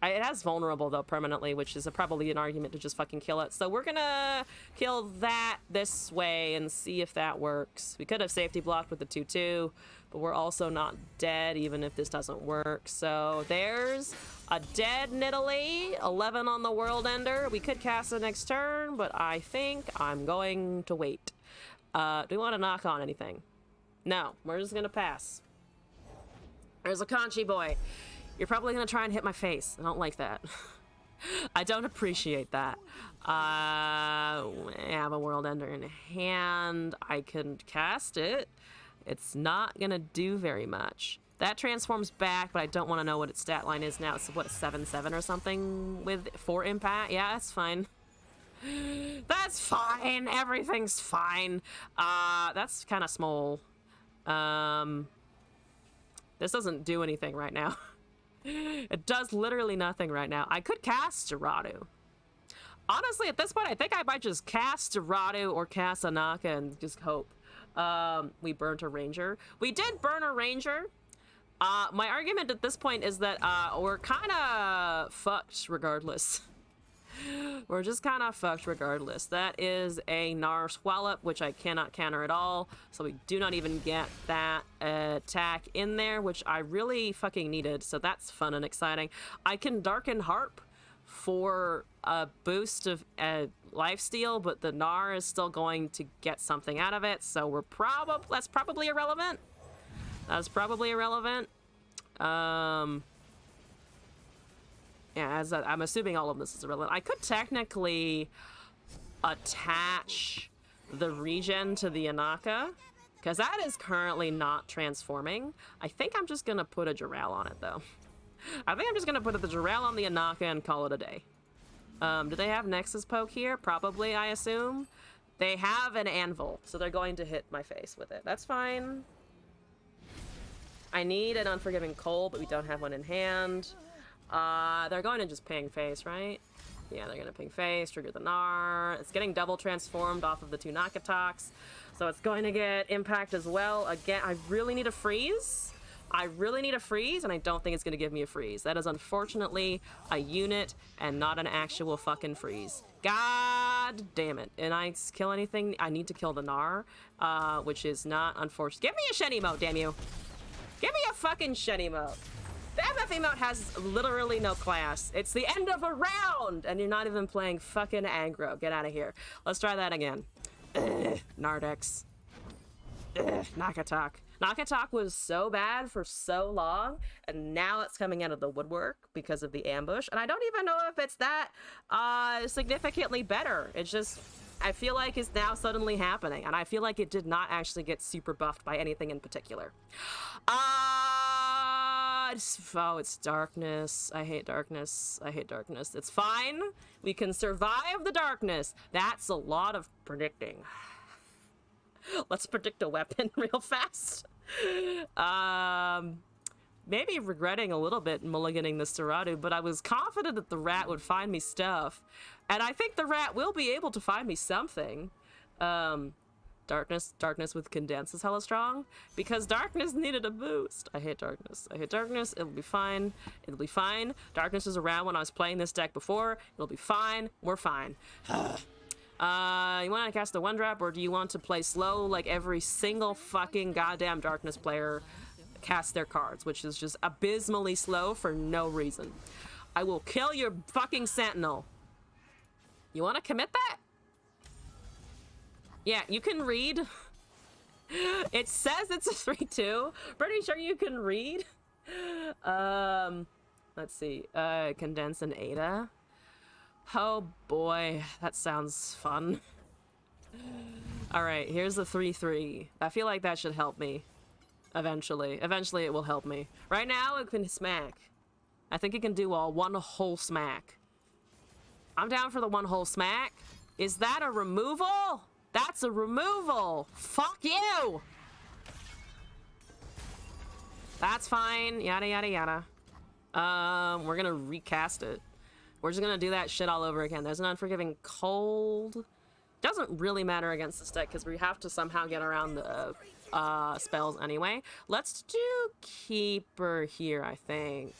It has vulnerable though permanently, which is probably an argument to just fucking kill it. So we're gonna kill that this way and see if that works. We could have safety blocked with the 2/2, but we're also not dead even if this doesn't work. So there's a dead Nidalee, 11 on the World Ender. We could cast it next turn, but I think I'm going to wait. Do we want to knock on anything? No, we're just gonna pass. There's a Conchi boy. You're probably gonna try and hit my face. I don't like that. I don't appreciate that. I have a World Ender in hand. I can cast it. It's not gonna do very much. That transforms back, but I don't want to know what its stat line is now. It's what, a 7/7 or something with 4 impact? Yeah, that's fine. That's fine. Everything's fine. That's kind of small. This doesn't do anything right now. It does literally nothing right now. I could cast Geradu. Honestly, at this point, I think I might just cast Geradu or cast Anaka and just hope. We burnt a ranger. We did burn a ranger. My argument at this point is that we're kind of fucked regardless. We're just kind of fucked regardless. That is a Gnar Swallop, which I cannot counter at all. So we do not even get that attack in there, which I really fucking needed. So that's fun and exciting. I can Darken Harp for a boost of lifesteal, but the Gnar is still going to get something out of it. So we're that's probably irrelevant. That's probably irrelevant. Yeah, I'm assuming all of this is irrelevant. I could technically attach the regen to the Anaka, because that is currently not transforming. I think I'm just going to put a Jirel on it, though. I think I'm just going to put the Jirel on the Anaka and call it a day. Do they have Nexus Poke here? Probably, I assume. They have an Anvil, so they're going to hit my face with it. That's fine. I need an Unforgiving Cold, but we don't have one in hand. They're going to just ping face, right? Yeah, they're going to ping face, trigger the Gnar. It's getting double transformed off of the 2 Knock-Attacks, so it's going to get impact as well. Again, I really need a freeze. I really need a freeze, and I don't think it's going to give me a freeze. That is unfortunately a unit and not an actual fucking freeze. God damn it. And I kill anything? I need to kill the Gnar, which is not unfortunate. Give me a Shen emote, damn you. Give me a fucking Shen emote. The MF emote has literally no class. It's the end of a round, and you're not even playing fucking aggro. Get out of here. Let's try that again. Nardex. Knock Attack. Knock Attack was so bad for so long, and now it's coming out of the woodwork because of the ambush. And I don't even know if it's that significantly better. It's just, I feel like it's now suddenly happening, and I feel like it did not actually get super buffed by anything in particular. It's darkness. I hate darkness. I hate darkness. It's fine. We can survive the darkness. That's a lot of predicting. Let's predict a weapon real fast. Maybe regretting a little bit mulliganing this Geradu, but I was confident that the rat would find me stuff. And I think the rat will be able to find me something. Darkness with condense is hella strong, because darkness needed a boost. I hate darkness. I hate darkness. It'll be fine. It'll be fine. Darkness was around when I was playing this deck before. It'll be fine. We're fine. You want to cast the 1-drop, or do you want to play slow like every single fucking goddamn darkness player cast their cards, which is just abysmally slow for no reason? I will kill your fucking sentinel. You want to commit that? Yeah, you can read. It says it's a 3-2. Pretty sure you can read. Let's see. Condense and Ada. Oh boy, that sounds fun. Alright, here's the 3-3. I feel like that should help me. Eventually. Eventually it will help me. Right now, it can smack. I think it can do one whole smack. I'm down for the 1 whole smack. Is that a removal? That's a removal! Fuck you! That's fine. Yada, yada, yada. We're gonna recast it. We're just gonna do that shit all over again. There's an Unforgiving Cold. Doesn't really matter against this deck because we have to somehow get around the spells anyway. Let's do Keeper here, I think.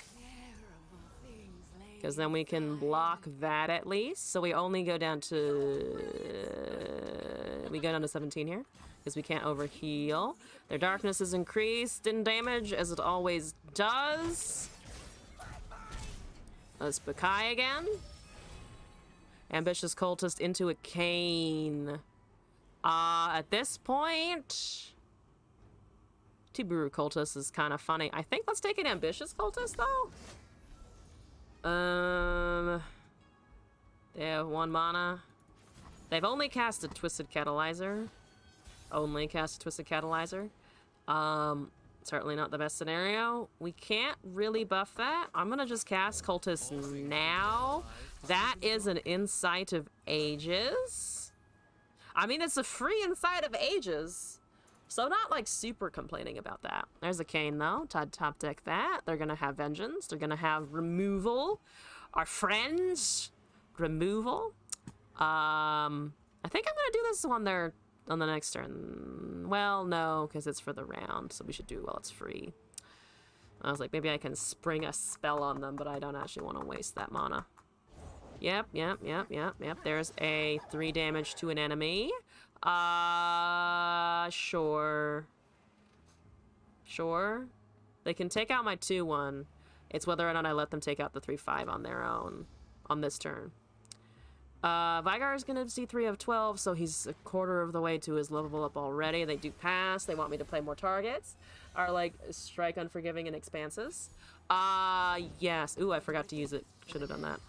Because then we can block that at least. So we only go down to... We go down to 17 here. Because we can't overheal. Their darkness is increased in damage, as it always does. Let's Bakai again. Ambitious Cultist into a Cane. At this point... Tiburu Cultist is kind of funny. I think let's take an Ambitious Cultist, though. They have 1 mana. They've only cast a Twisted Catalyzer. Only cast a Twisted Catalyzer. Certainly not the best scenario. We can't really buff that. I'm gonna just cast Cultist now. That is an Insight of Ages. I mean, it's a free Insight of Ages. So not like super complaining about that. There's a cane though. Top deck that. They're gonna have vengeance. They're gonna have removal. Our friends removal. I think I'm gonna do this on the next turn. Well, no, because it's for the round, so we should do it while it's free. I was like, maybe I can spring a spell on them, but I don't actually want to waste that mana. Yep. There's a 3 damage to an enemy. Sure. They can take out my 2/1. It's whether or not I let them take out the 3/5 on their own on this turn. Vygar is going to see 3 of 12, so he's a quarter of the way to his level up already. They do pass. They want me to play more targets. Are like Strike, Unforgiving, and Expanses. Yes. Ooh, I forgot to use it. Should have done that.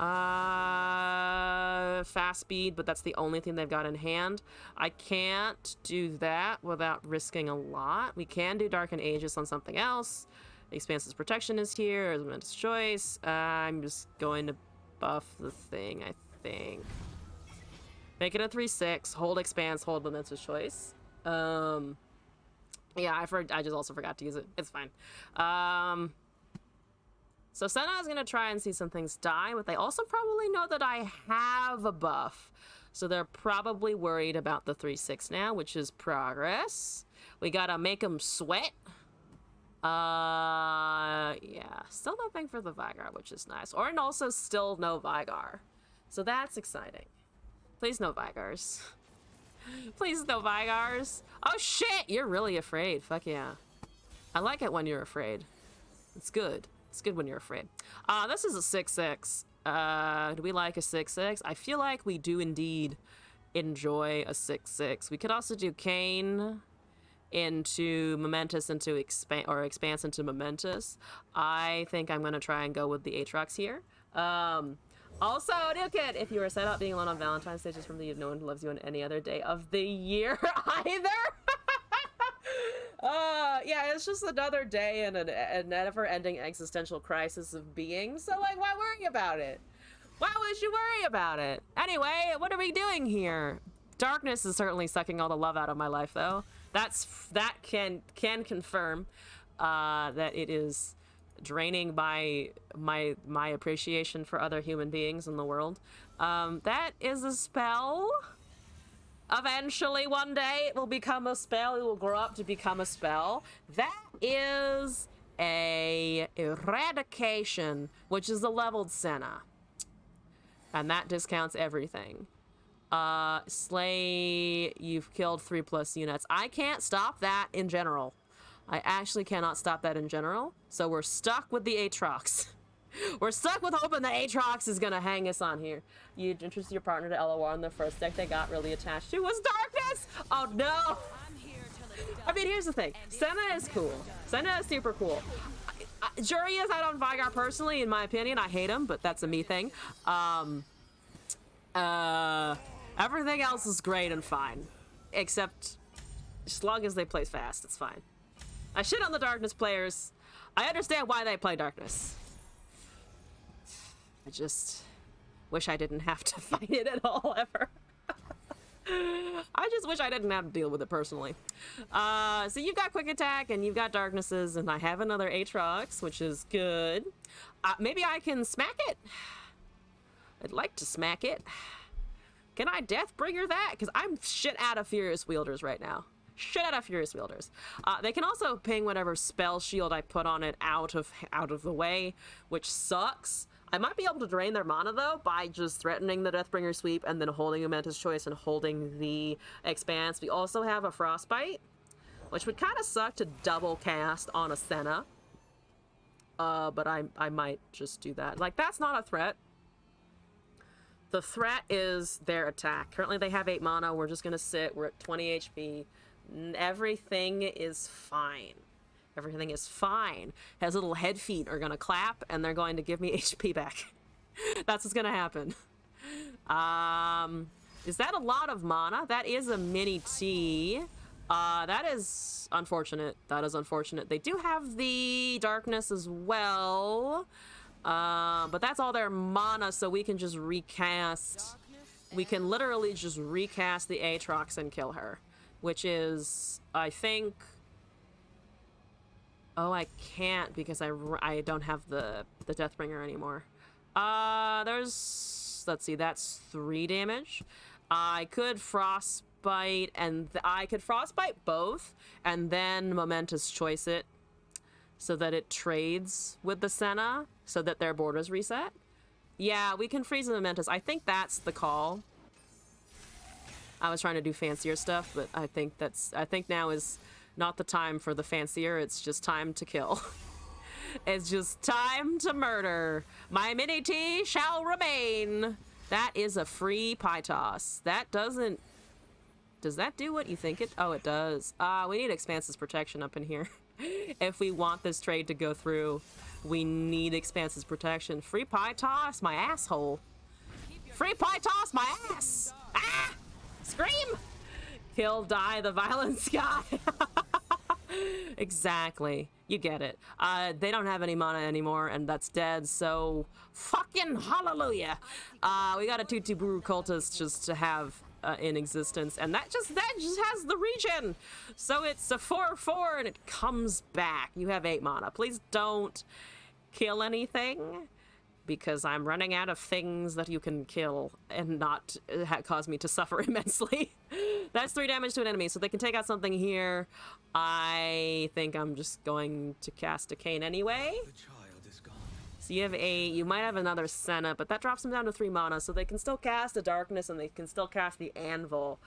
Fast speed, but that's the only thing they've got in hand. I can't do that without risking a lot. We can do Darken Aegis on something else. Expanses Protection is here. There's Momentous Choice. I'm just going to buff the thing, I think. Make it a 3/6. Hold Expanse, hold Momentous Choice. Yeah, I just also forgot to use it. It's fine. So Senna is going to try and see some things die, but they also probably know that I have a buff. So they're probably worried about the 3/6 now, which is progress. We got to make them sweat. Yeah, still nothing for the Vygar, which is nice. Or and also still no Vygar. So that's exciting. Please no Vygars. Please no Vygars. Oh shit, you're really afraid. Fuck yeah. I like it when you're afraid. It's good. It's good when you're afraid. This is a 6/6. Do we like a 6/6? I feel like we do indeed enjoy a 6/6. We could also do Kane into Momentous into Expanse into Momentous. I think I'm gonna try and go with the Aatrox here. Also, new kid, if you were set up being alone on Valentine's Day, just remember that no one loves you on any other day of the year either. Yeah, it's just another day in a never-ending existential crisis of being. So, like, why worry about it? Why would you worry about it? Anyway, what are we doing here? Darkness is certainly sucking all the love out of my life, though. That can confirm that it is draining my appreciation for other human beings in the world. That is a spell. Eventually, one day, it will become a spell. It will grow up to become a spell. That is a Eradication, which is a leveled Senna. And that discounts everything. Slay, you've killed 3+ units. I can't stop that in general. I actually cannot stop that in general. So we're stuck with the Aatrox. We're stuck with hoping that Aatrox is gonna hang us on here. You introduced your partner to LOR in the first deck they got really attached to was Darkness! Oh no! I mean, here's the thing. Senna is cool. Senna is super cool. Jury is out on Vygar personally, in my opinion. I hate him, but that's a me thing. Everything else is great and fine. Except, as long as they play fast, it's fine. I shit on the Darkness players. I understand why they play Darkness. I just wish I didn't have to fight it at all, ever. I just wish I didn't have to deal with it personally. So you've got Quick Attack, and you've got Darknesses, and I have another Aatrox, which is good. Maybe I can smack it? I'd like to smack it. Can I Deathbringer that? Because I'm shit out of Furious Wielders right now. Shit out of Furious Wielders. They can also ping whatever spell shield I put on it out of the way, which sucks. I might be able to drain their mana, though, by just threatening the Deathbringer sweep and then holding Momentous Choice and holding the Expanse. We also have a Frostbite, which would kind of suck to double cast on a Senna. But I might just do that. Like, that's not a threat. The threat is their attack. Currently, they have 8 mana. We're just going to sit. We're at 20 HP. Everything is fine. Everything is fine. His little head feet are going to clap, and they're going to give me HP back. That's what's going to happen. Is that a lot of mana? That is a mini T. That is unfortunate. That is unfortunate. They do have the Darkness as well. But that's all their mana, so we can just recast. We can literally just recast the Aatrox and kill her. which is, I think... Oh, I can't because I don't have the Deathbringer anymore. There's... Let's see, that's 3 damage. I could Frostbite, and I could Frostbite both, and then Momentous Choice it, so that it trades with the Senna, so that their borders reset. Yeah, we can freeze the Momentous. I think that's the call. I was trying to do fancier stuff, but I think now is not the time for the fancier. It's just time to kill. It's just time to murder. My mini-T shall remain. That is a free pie toss. That doesn't... Does that do what you think it... Oh, it does. We need Expanse's protection up in here. If we want this trade to go through, we need Expanse's protection. Free pie toss? My asshole. Free pie toss? My ass! Ah! Scream! Kill, die, the violent sky. Exactly. You get it. They don't have any mana anymore, and that's dead, so fucking hallelujah. We got a 2/2 Buru Cultist just to have in existence, and that just has the regen. So it's a 4/4, and it comes back. You have 8 mana. Please don't kill anything, because I'm running out of things that you can kill and not cause me to suffer immensely. That's 3 damage to an enemy, so they can take out something here. I think I'm just going to cast a Cane anyway. The child is gone. So you have 8, you might have another Senna, but that drops them down to 3 mana, so they can still cast a Darkness and they can still cast the Anvil.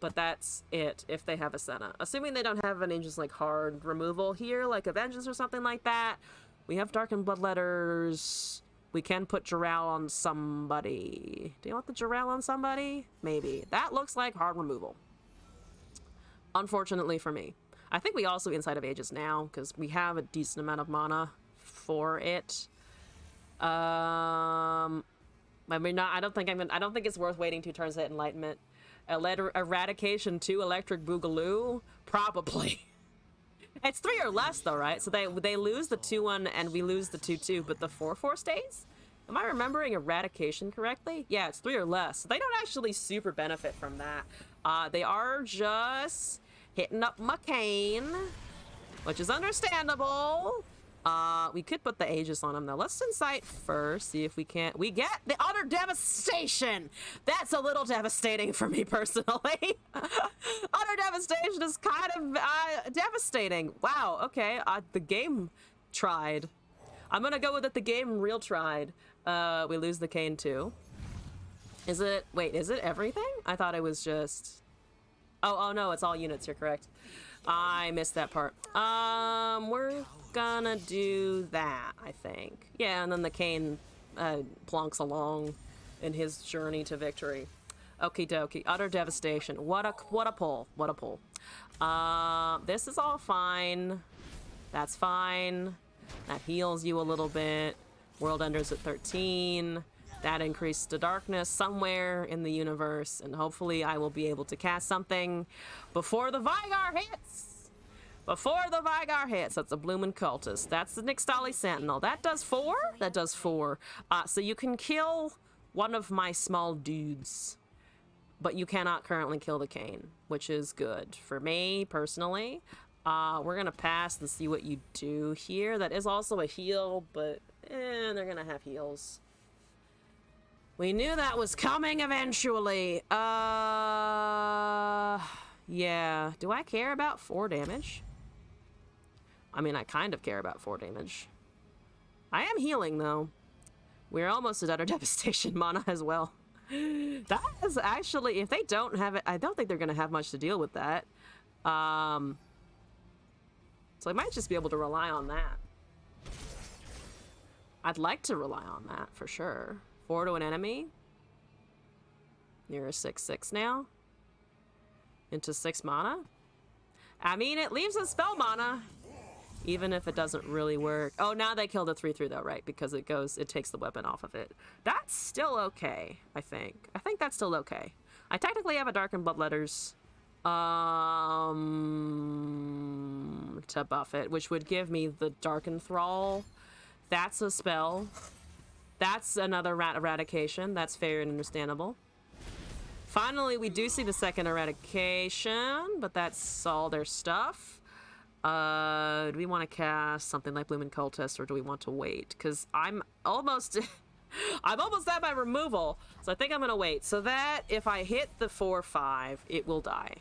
But that's it, if they have a Senna. Assuming they don't have any just like hard removal here, like a Vengeance or something like that. We have Darkened Bloodletters. We can put Jirel on somebody. Do you want the Jirel on somebody? Maybe. That looks like hard removal. Unfortunately for me. I think we also Inside of Ages now, because we have a decent amount of mana for it. I mean, I don't think it's worth waiting 2 turns to hit Enlightenment. Eradication 2 Electric Boogaloo? Probably. It's 3 or less though, right? So they lose the 2/1 and we lose the 2/2, but the 4/4 stays? Am I remembering Eradication correctly? Yeah, it's 3 or less. So they don't actually super benefit from that. They are just hitting up McCain, which is understandable. We could put the Aegis on him though. Let's Incite first, see if we can't. We get the Utter Devastation! That's a little devastating for me personally. Utter Devastation is kind of devastating. Wow, okay, the game tried. I'm gonna go with it, the game real tried. We lose the Cane too. Is it, wait, is it everything? I thought it was just... Oh no, it's all units, you're correct. I missed that part. We're gonna do that, I think. Yeah, and then the Cane plonks along in his journey to victory. Okie dokie. Utter Devastation. What a pull. What a pull. This is all fine. That's fine. That heals you a little bit. World Enders at 13. That increased to darkness somewhere in the universe, and hopefully I will be able to cast something before the Vygar hits! Before the Vygar hits! That's a Bloomin' Cultist. That's the Nixtali Sentinel. That does 4? That does 4. So you can kill one of my small dudes, but you cannot currently kill the Cane, which is good for me, personally. We're gonna pass and see what you do here. That is also a heal, but they're gonna have heals. We knew that was coming eventually. Yeah. Do I care about 4 damage? I mean, I kind of care about 4 damage. I am healing, though. We're almost at Utter Devastation mana as well. That is actually, if they don't have it, I don't think they're going to have much to deal with that. So I might just be able to rely on that. I'd like to rely on that, for sure. 4 to an enemy. You're a 6/6 now. Into 6 mana. I mean, it leaves us spell mana, even if it doesn't really work. Oh, now they kill the 3/3 though, right? Because it takes the weapon off of it. That's still okay, I think. I think that's still okay. I technically have a Darkened Bloodletters to buff it, which would give me the Darkened Thrall. That's a spell. That's another Eradication. That's fair and understandable. Finally, we do see the second eradication, but that's all their stuff. Do we want to cast something like Blooming Cultist, or do we want to wait? Because I'm almost... I'm almost at my removal, so I think I'm going to wait. So that, if I hit the 4/5, it will die.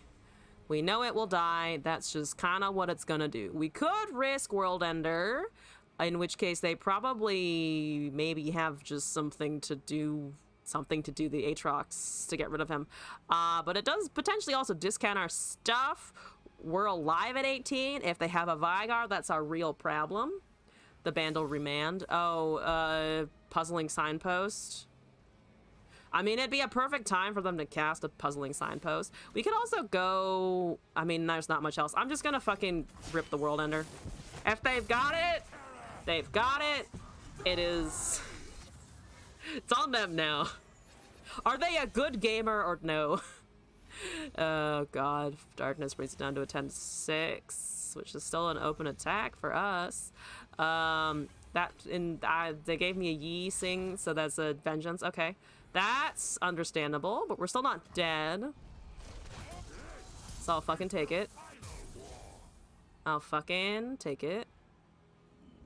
We know it will die. That's just kind of what it's going to do. We could risk World Ender, in which case they probably maybe have just something to do the Aatrox to get rid of him. But it does potentially also discount our stuff. We're alive at 18. If they have a Vigar, that's our real problem. The Bandle Remand. Oh, Puzzling Signpost. I mean, it'd be a perfect time for them to cast a Puzzling Signpost. We could also go... I mean, there's not much else. I'm just gonna fucking rip the World Ender. If they've got it, they've got it. It is... It's on them now. Are they a good gamer or no? Oh, God. Darkness brings it down to a 10-6, which is still an open attack for us. They gave me a Yi Sing, so that's a Vengeance. Okay. That's understandable, but we're still not dead. So I'll fucking take it. I'll fucking take it.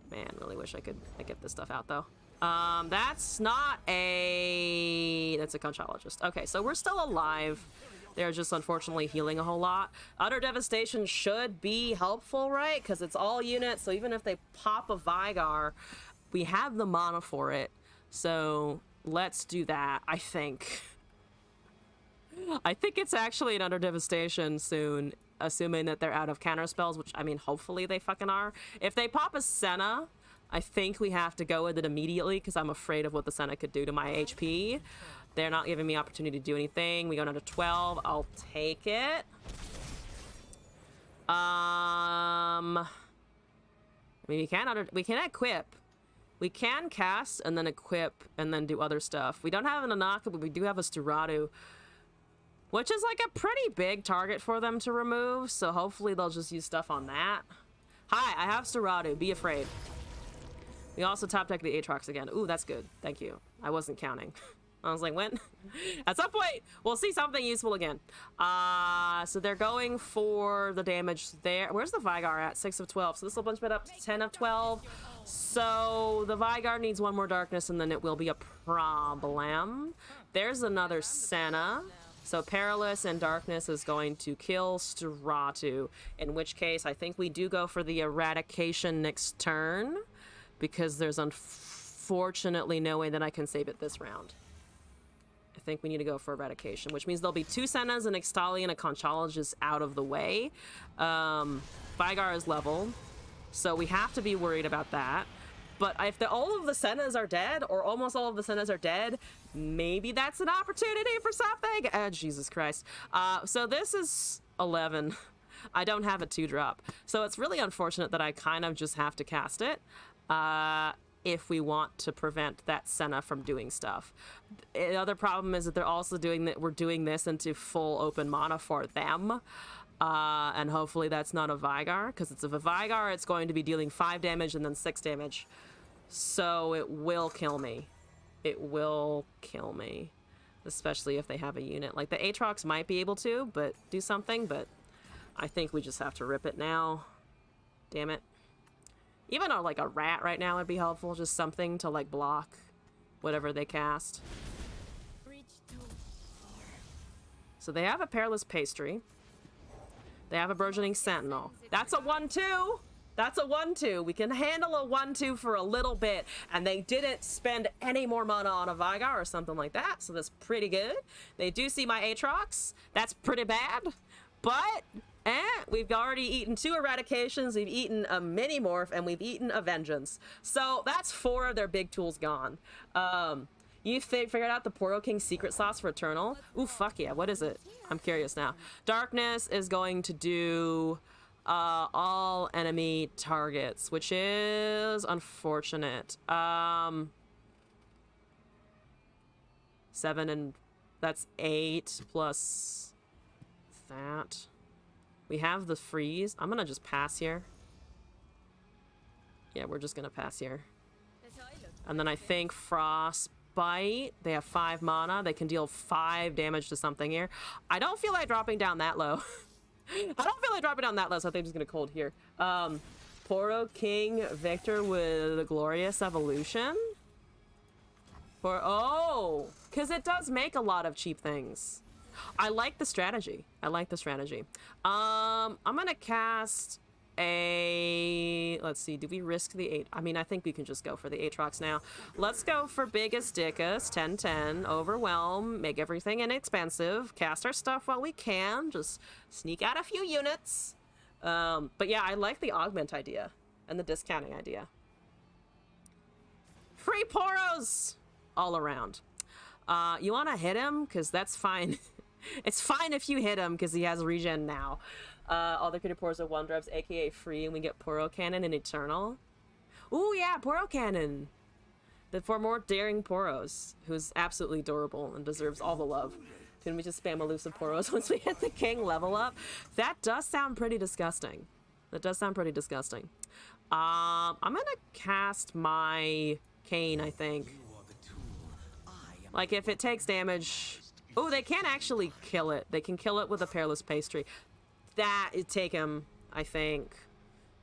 Man, really wish I could get this stuff out, though. That's not a... That's a Conchologist. Okay, so we're still alive. They're just unfortunately healing a whole lot. Utter Devastation should be helpful, right? Because it's all units, so even if they pop a Vigar, we have the mana for it. So let's do that, I think. I think it's actually an Utter Devastation soon, assuming that they're out of counter spells, which, I mean, hopefully they fucking are. If they pop a Senna, I think we have to go with it immediately because I'm afraid of what the Senna could do to my HP. They're not giving me opportunity to do anything. We go down to 12. I'll take it. I mean, we can equip. We can cast and then equip and then do other stuff. We don't have an Anaka, but we do have a Sturadu, which is like a pretty big target for them to remove. So hopefully they'll just use stuff on that. Hi, I have Sturadu. Be afraid. We also top deck the Aatrox again. Ooh, that's good. Thank you. I wasn't counting. I was like, when? At some point, we'll see something useful again. So they're going for the damage there. Where's the Vigar at? 6 of 12. So this will bunch it up to 10 of 12. So the Vigar needs one more darkness, and then it will be a problem. There's another Senna. So Perilous and Darkness is going to kill Stratu, in which case I think we do go for the Eradication next turn, because there's unfortunately no way that I can save it this round. I think we need to go for Eradication, which means there'll be 2 Sennas, an Ixtali, and a Conchologist out of the way. Vigar is level, so we have to be worried about that. But if all of the Sennas are dead, or almost all of the Sennas are dead, maybe that's an opportunity for something. Oh, Jesus Christ. So this is 11. I don't have a 2-drop. So it's really unfortunate that I kind of just have to cast it. If we want to prevent that Senna from doing stuff. The other problem is that they're also doing that. We're doing this into full open mana for them. And hopefully that's not a Vigar, because it's a Vigar, it's going to be dealing 5 damage and then 6 damage. So it will kill me. It will kill me. Especially if they have a unit. Like the Aatrox might be able to, but do something, but I think we just have to rip it now. Damn it. Even like a rat right now would be helpful. Just something to like block whatever they cast. So they have a Perilous Pastry. They have a Burgeoning Sentinel. That's a 1-2. That's a 1-2. We can handle a 1-2 for a little bit. And they didn't spend any more mana on a Vigar or something like that. So that's pretty good. They do see my Aatrox. That's pretty bad. But... we've already eaten 2 Eradications, we've eaten a Mini-Morph, and we've eaten a Vengeance. So that's 4 of their big tools gone. You figured out the Poro King secret sauce for Eternal? Ooh, fuck yeah, what is it? I'm curious now. Darkness is going to do all enemy targets, which is unfortunate. 7 and... that's 8 plus that. We have the freeze. I'm gonna just pass here. Yeah, we're just gonna pass here. And then I think Frost Frostbite. They have 5 mana. They can deal 5 damage to something here. I don't feel like dropping down that low. I don't feel like dropping down that low, so I think I'm just gonna cold here. Poro King Victor with a Glorious Evolution. Because it does make a lot of cheap things. I like the strategy. I like the strategy. I'm gonna cast a... Let's see, do we risk the 8? I mean, I think we can just go for the Aatrox now. Let's go for Biggest Dickus, 10-10, Overwhelm, make everything inexpensive, cast our stuff while we can, just sneak out a few units. But yeah, I like the augment idea and the discounting idea. Free Poros all around. You want to hit him? Because that's fine. It's fine if you hit him because he has regen now. All the critter Poros are 1-drops, aka free, and we get Poro Cannon and Eternal. Ooh, yeah, Poro Cannon. For more daring Poros, who's absolutely adorable and deserves all the love. Can we just spam elusive Poros once we hit the king level up? That does sound pretty disgusting. That does sound pretty disgusting. I'm gonna cast my Cane, I think. Like, if it takes damage... Oh, they can't actually kill it. They can kill it with a Perilous Pastry. That is take him, I think.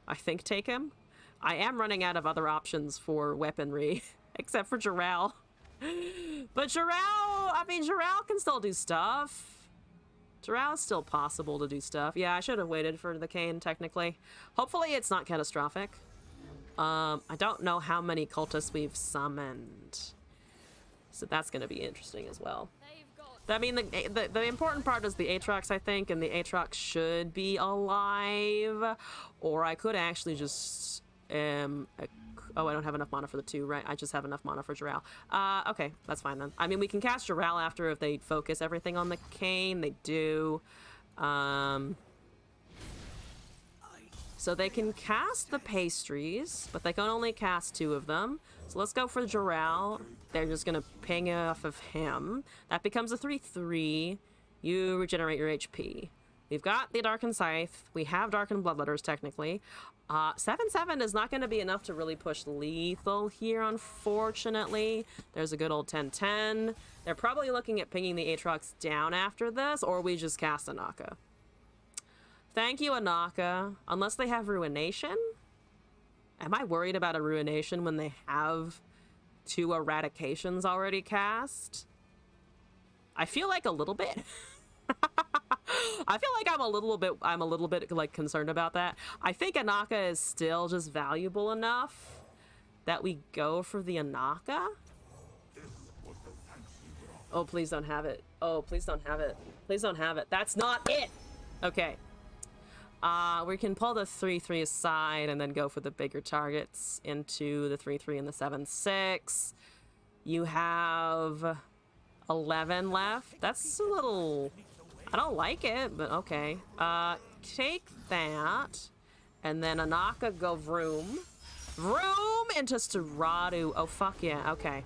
I think take him. I am running out of other options for weaponry, except for Jirao. But Jirao, I mean, Jirao can still do stuff. Jirao is still possible to do stuff. Yeah, I should have waited for the Cane, technically. Hopefully it's not catastrophic. I don't know how many cultists we've summoned. So that's going to be interesting as well. I mean, the important part is the Aatrox, I think, and the Aatrox should be alive. Or I could actually just... oh, I don't have enough mana for the 2, right? I just have enough mana for Jirao. Okay, that's fine then. I mean, we can cast Jirao after if they focus everything on the Cane. They do. So they can cast the pastries, but they can only cast 2 of them. So let's go for Jirao. They're just going to ping off of him. That becomes a 3-3. You regenerate your HP. We've got the Darkened Scythe. We have Darkened Bloodletters, technically. 7-7 is not going to be enough to really push lethal here, unfortunately. There's a good old 10-10. They're probably looking at pinging the Aatrox down after this, or we just cast Anaka. Thank you, Anaka. Unless they have Ruination? Am I worried about a Ruination when they have 2 Eradications already cast? I feel like a little bit. I feel like I'm a little bit like concerned about that. I think Anaka is still just valuable enough that we go for the Anaka. Oh, please don't have it. Oh, please don't have it. Please don't have it. That's not it. Okay. We can pull the 3-3 aside and then go for the bigger targets into the 3-3 and the 7-6. You have 11 left. That's a little... I don't like it, but okay. Take that. And then Anaka go vroom. Vroom into Staradu. Oh, fuck yeah. Okay.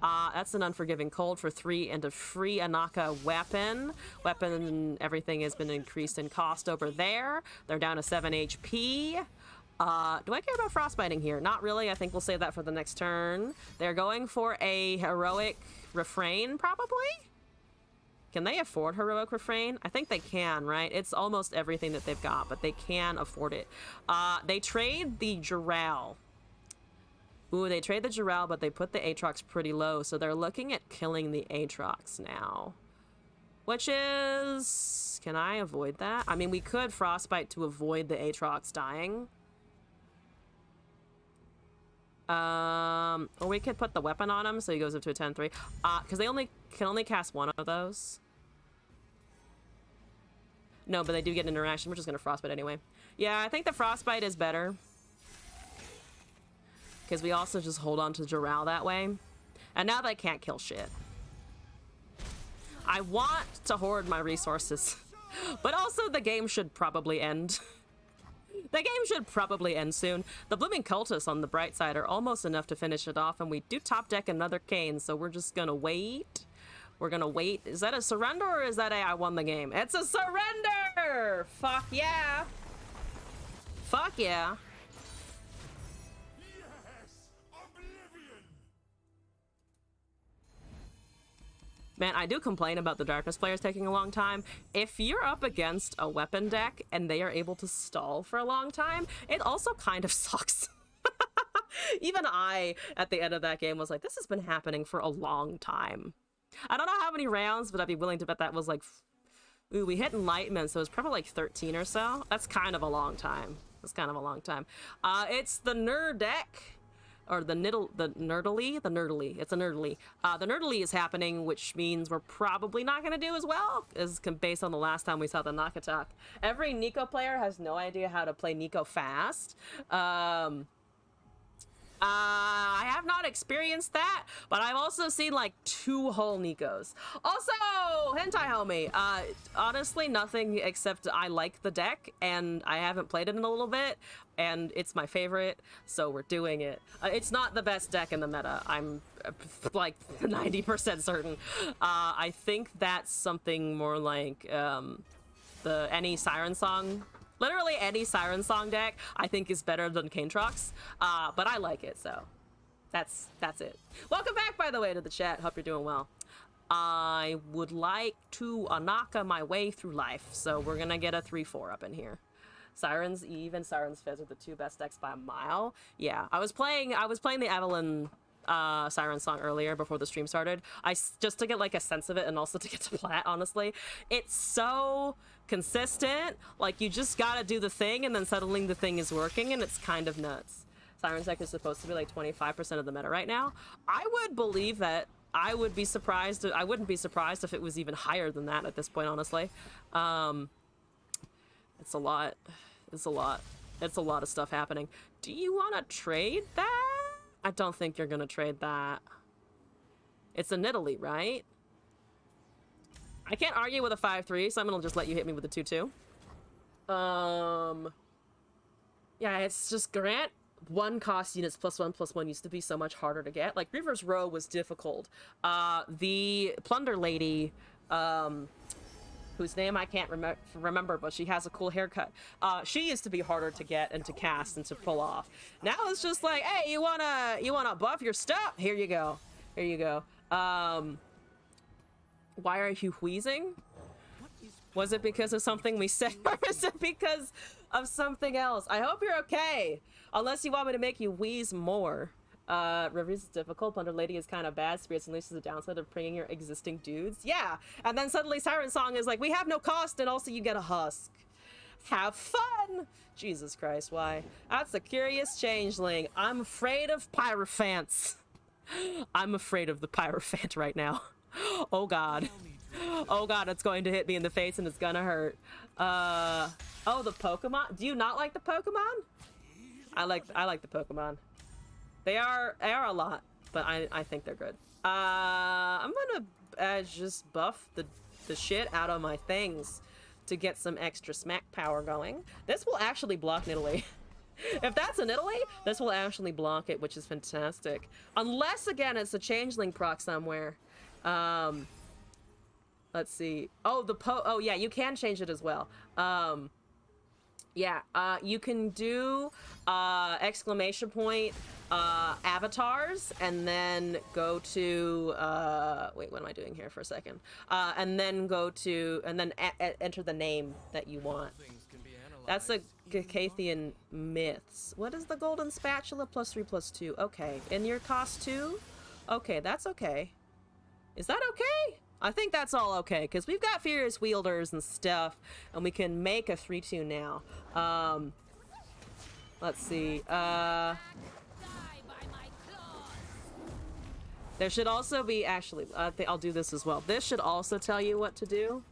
That's an Unforgiving Cold for 3 and a free Anaka weapon. Weapon, everything has been increased in cost over there. They're down to 7 HP. Do I care about frostbiting here? Not really. I think we'll save that for the next turn. They're going for a Heroic Refrain, probably? Can they afford Heroic Refrain? I think they can, right? It's almost everything that they've got, but they can afford it. They trade the Jirao. Ooh, they trade the Jirao, but they put the Aatrox pretty low, so they're looking at killing the Aatrox now. Which is... Can I avoid that? I mean, we could Frostbite to avoid the Aatrox dying. Or we could put the weapon on him, so he goes up to a 10-3. Because they can only cast 1 of those. No, but they do get an interaction. We're just going to Frostbite anyway. Yeah, I think the Frostbite is better. Because we also just hold on to Jirao that way. And now they can't kill shit. I want to hoard my resources. But also the game should probably end. The game should probably end soon. The Blooming Cultists on the bright side are almost enough to finish it off. And we do top deck another Cane. So we're just going to wait. We're going to wait. Is that a surrender or is that a I won the game? It's a surrender! Fuck yeah. Fuck yeah. Man, I do complain about the darkness players taking a long time. If you're up against a weapon deck and they are able to stall for a long time, it also kind of sucks. Even I, at the end of that game, was like, this has been happening for a long time. I don't know how many rounds, but I'd be willing to bet that was like... Ooh, we hit Enlightenment, so it's probably like 13 or so. That's kind of a long time. That's kind of a long time. It's the Nerd deck. Or the Nerdly? The Nerdly. It's a Nerdly. The Nerdly is happening, which means we're probably not going to do as well, based on the last time we saw the Knock Attack. Every Nico player has no idea how to play Nico fast. I have not experienced that, but I've also seen like 2 whole Nikos. Also, Hentai Homie, honestly, nothing except I like the deck, and I haven't played it in a little bit, and it's my favorite, so we're doing it. It's not the best deck in the meta. I'm like 90% certain. I think that's something more like any Siren Song. Literally any Siren Song deck I think is better than Canetrox, but I like it, so that's it. Welcome back, by the way, to the chat. Hope you're doing well. I would like to Anaka my way through life, so we're gonna get a 3-4 up in here. Siren's Eve and Siren's Fizz are the 2 best decks by a mile. Yeah, I was playing the Evelyn Siren Song earlier before the stream started. Just to get like a sense of it and also to get to plat, honestly. It's so consistent, like you just gotta do the thing and then suddenly the thing is working, and it's kind of nuts. Siren's deck is supposed to be like 25% of the meta right now. I would believe that. I would be surprised. I wouldn't be surprised if it was even higher than that at this point, honestly. It's a lot. It's a lot. It's a lot of stuff happening. Do you want to trade that? I don't think you're gonna trade that. It's a Nidalee, right? I can't argue with a 5-3, so I'm gonna just let you hit me with a 2-2. Yeah, it's just grant 1 cost units +1/+1 used to be so much harder to get. Like, Reaver's Row was difficult. The Plunder Lady, whose name I can't remember, but she has a cool haircut. She used to be harder to get and to cast and to pull off. Now it's just like, hey, you wanna buff your stuff? Here you go. Here you go. Why are you wheezing? Was it because of something we said, or is it because of something else? I hope you're okay. Unless you want me to make you wheeze more. Rivers is difficult. Plunder Lady is kind of bad. Spirits and Leash is the downside of bringing your existing dudes. Yeah, and then suddenly Siren Song is like, we have no cost, and also you get a husk. Have fun! Jesus Christ, why? That's a curious changeling. I'm afraid of Pyrophants. I'm afraid of the Pyrophant right now. Oh god. Oh god, it's going to hit me in the face and it's gonna hurt. Oh, the Pokemon? Do you not like the Pokemon? I like the Pokemon. They are a lot, but I think they're good. I'm gonna just buff the shit out of my things to get some extra smack power going. This will actually block Nidalee. If that's a Nidalee, this will actually block it, which is fantastic. Unless, again, it's a changeling proc somewhere. Let's see. Oh, oh yeah, you can change it as well. Yeah, you can do exclamation point avatars, and then go to wait, what am I doing here for a second? And then go to enter the name that you want. That's a Gacathian Myths. What is the golden spatula? +3/+2. Okay, and your cost 2? Okay, that's okay. Is that okay? I think that's all okay, because we've got Furious Wielders and stuff, and we can make a 3/2 now. Let's see. There should also be, actually, I'll do this as well. This should also tell you what to do.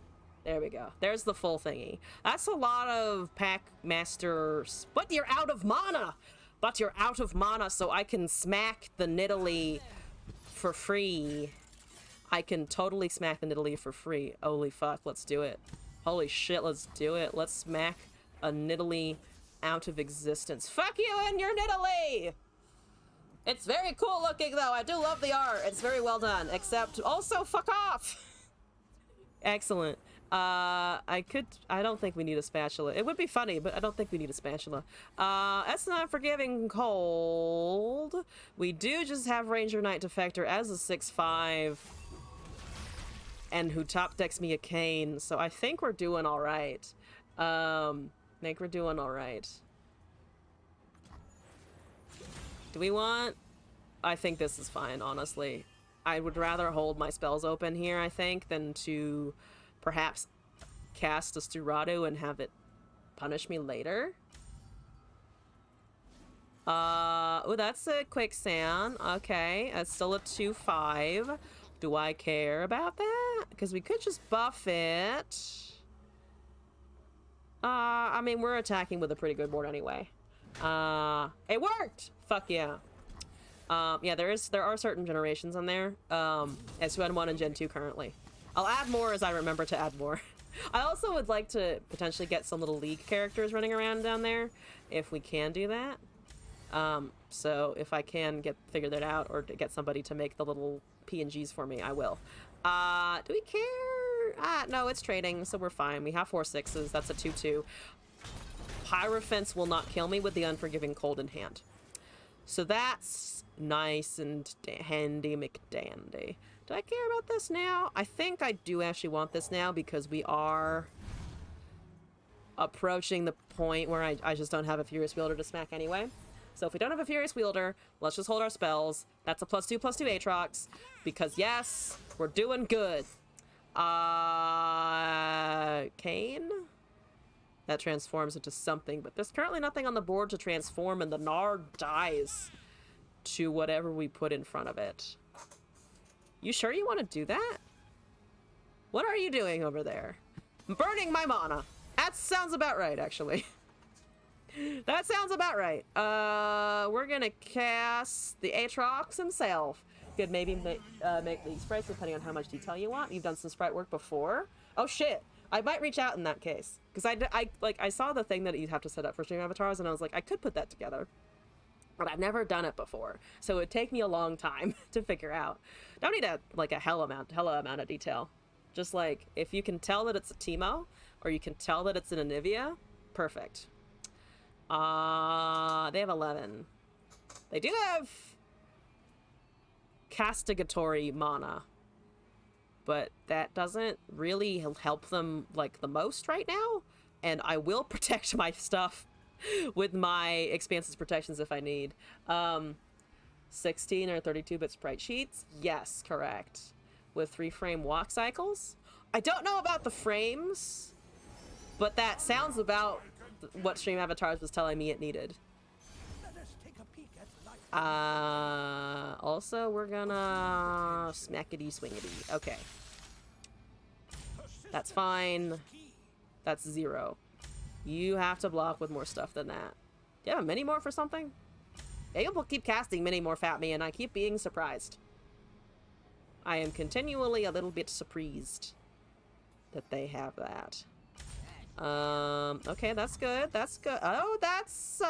There we go. There's the full thingy. That's a lot of pack masters. But you're out of mana! But you're out of mana, so I can smack the Nidalee for free. I can totally smack the Nidalee for free. Holy fuck, let's do it. Holy shit, let's do it. Let's smack a Nidalee out of existence. Fuck you and your Nidalee! It's very cool looking, though. I do love the art. It's very well done. Except, also, fuck off! Excellent. I don't think we need a spatula. It would be funny, but I don't think we need a spatula. That's not forgiving cold. We do just have Ranger Knight Defector as a 6/5. and who top decks me a Kane, so I think we're doing all right. Think we're doing all right. Do we want? I think this is fine, honestly. I would rather hold my spells open here, I think, than to perhaps cast a Sturado and have it punish me later. Oh, that's a quicksand. Okay, that's still a 2/5. Do I care about that? Because we could just buff it. I mean, we're attacking with a pretty good board anyway. It worked! Fuck yeah. Yeah, there are certain generations on there. As Gen 1 and Gen 2 currently. I'll add more as I remember to add more. I also would like to potentially get some little League characters running around down there, if we can do that. So if I can figure that out, or to get somebody to make the little PNGs for me, I will. Do we care? No, it's trading, so we're fine. We have 4 6s. That's a 2/2. Hierophants will not kill me with the Unforgiving Cold in hand. So that's nice and handy McDandy. Do I care about this now? I think I do actually want this now, because we are approaching the point where I just don't have a Furious Wielder to smack anyway. So if we don't have a Furious Wielder, let's just hold our spells. That's a +2/+2 Aatrox, because yes, we're doing good. Kane? That transforms into something, but there's currently nothing on the board to transform, and the Gnar dies to whatever we put in front of it. You sure you want to do that? What are you doing over there? Burning my mana. That sounds about right, actually. That sounds about right. We're gonna cast the Aatrox himself. Could maybe make League sprites depending on how much detail you want. You've done some sprite work before. Oh shit. I might reach out in that case, because I saw the thing that you have to set up for stream avatars, and I was like, I could put that together, but I've never done it before, so it would take me a long time to figure out. Don't need a hella amount of detail. Just like, if you can tell that it's a Teemo, or you can tell that it's an Anivia, perfect. They have 11. They do have castigatory mana, but that doesn't really help them like the most right now, and I will protect my stuff with my Expanse's protections if I need. 16 or 32-bit sprite sheets? Yes, correct. With 3-frame walk cycles? I don't know about the frames, but that sounds about what Stream Avatars was telling me it needed. Also, we're gonna smackety swingity. Okay. That's fine. That's 0. You have to block with more stuff than that. Do you have a mini more for something? Yeah, you'll keep casting mini more at me, and I keep being surprised. I am continually a little bit surprised that they have that. Okay, that's good. That's good. Oh, that's,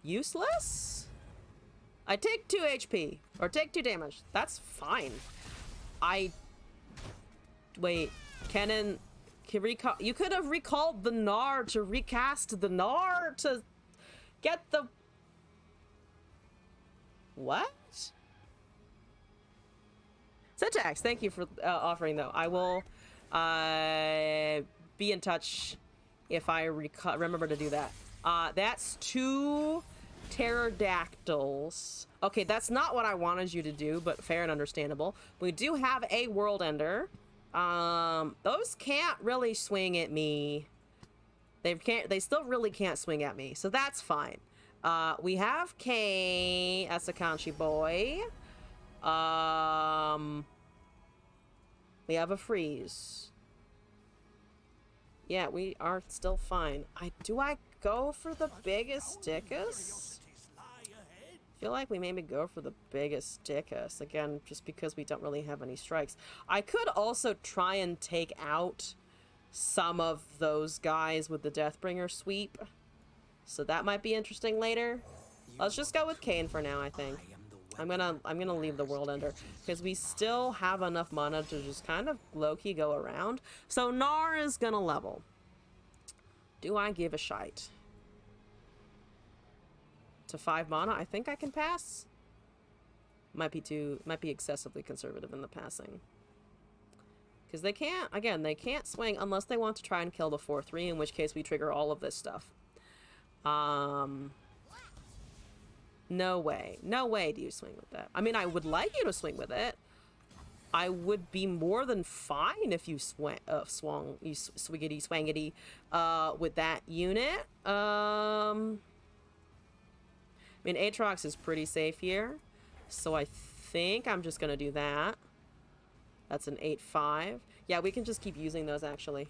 useless? I take 2 HP, or take 2 damage. That's fine. Wait, you could have recalled the Gnar to recast the Gnar to get the... What? Syntax, thank you for offering, though. I will be in touch if I remember to do that. That's 2 pterodactyls. Okay, that's not what I wanted you to do, but fair and understandable. We do have a World Ender. Those can't really swing at me. They still really can't swing at me, so that's fine. We have Kane as a Kanchi boy. We have a freeze. Yeah, we are still fine. Do I go for the biggest dickus? I feel like we maybe go for the biggest dickus. Again, just because we don't really have any strikes. I could also try and take out some of those guys with the Deathbringer sweep. So that might be interesting later. Let's just go with Kane for now, I think. I'm gonna leave the World Ender, because we still have enough mana to just kind of low-key go around. So Gnar is gonna level. Do I give a shite? To 5 mana, I think I can pass. might be excessively conservative in the passing. Because they can't, again, they can't swing unless they want to try and kill the 4-3, in which case we trigger all of this stuff. No way. No way do you swing with that. I mean, I would like you to swing with it. I would be more than fine if you swingity swangity with that unit. I mean, Aatrox is pretty safe here, so I think I'm just gonna do that. That's an 8-5. Yeah, we can just keep using those, actually.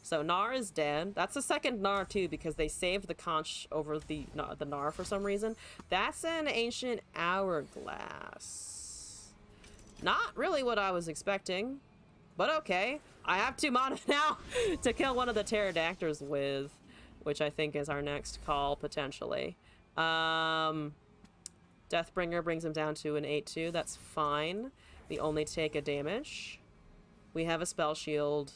So Gnar is dead. That's the second Gnar, too, because they saved the conch over the Gnar for some reason. That's an Ancient Hourglass. Not really what I was expecting, but okay. I have 2 mana now to kill one of the pterodactyls with, which I think is our next call, potentially. Deathbringer brings him down to an 8-2. That's fine. We only take a damage. We have a spell shield.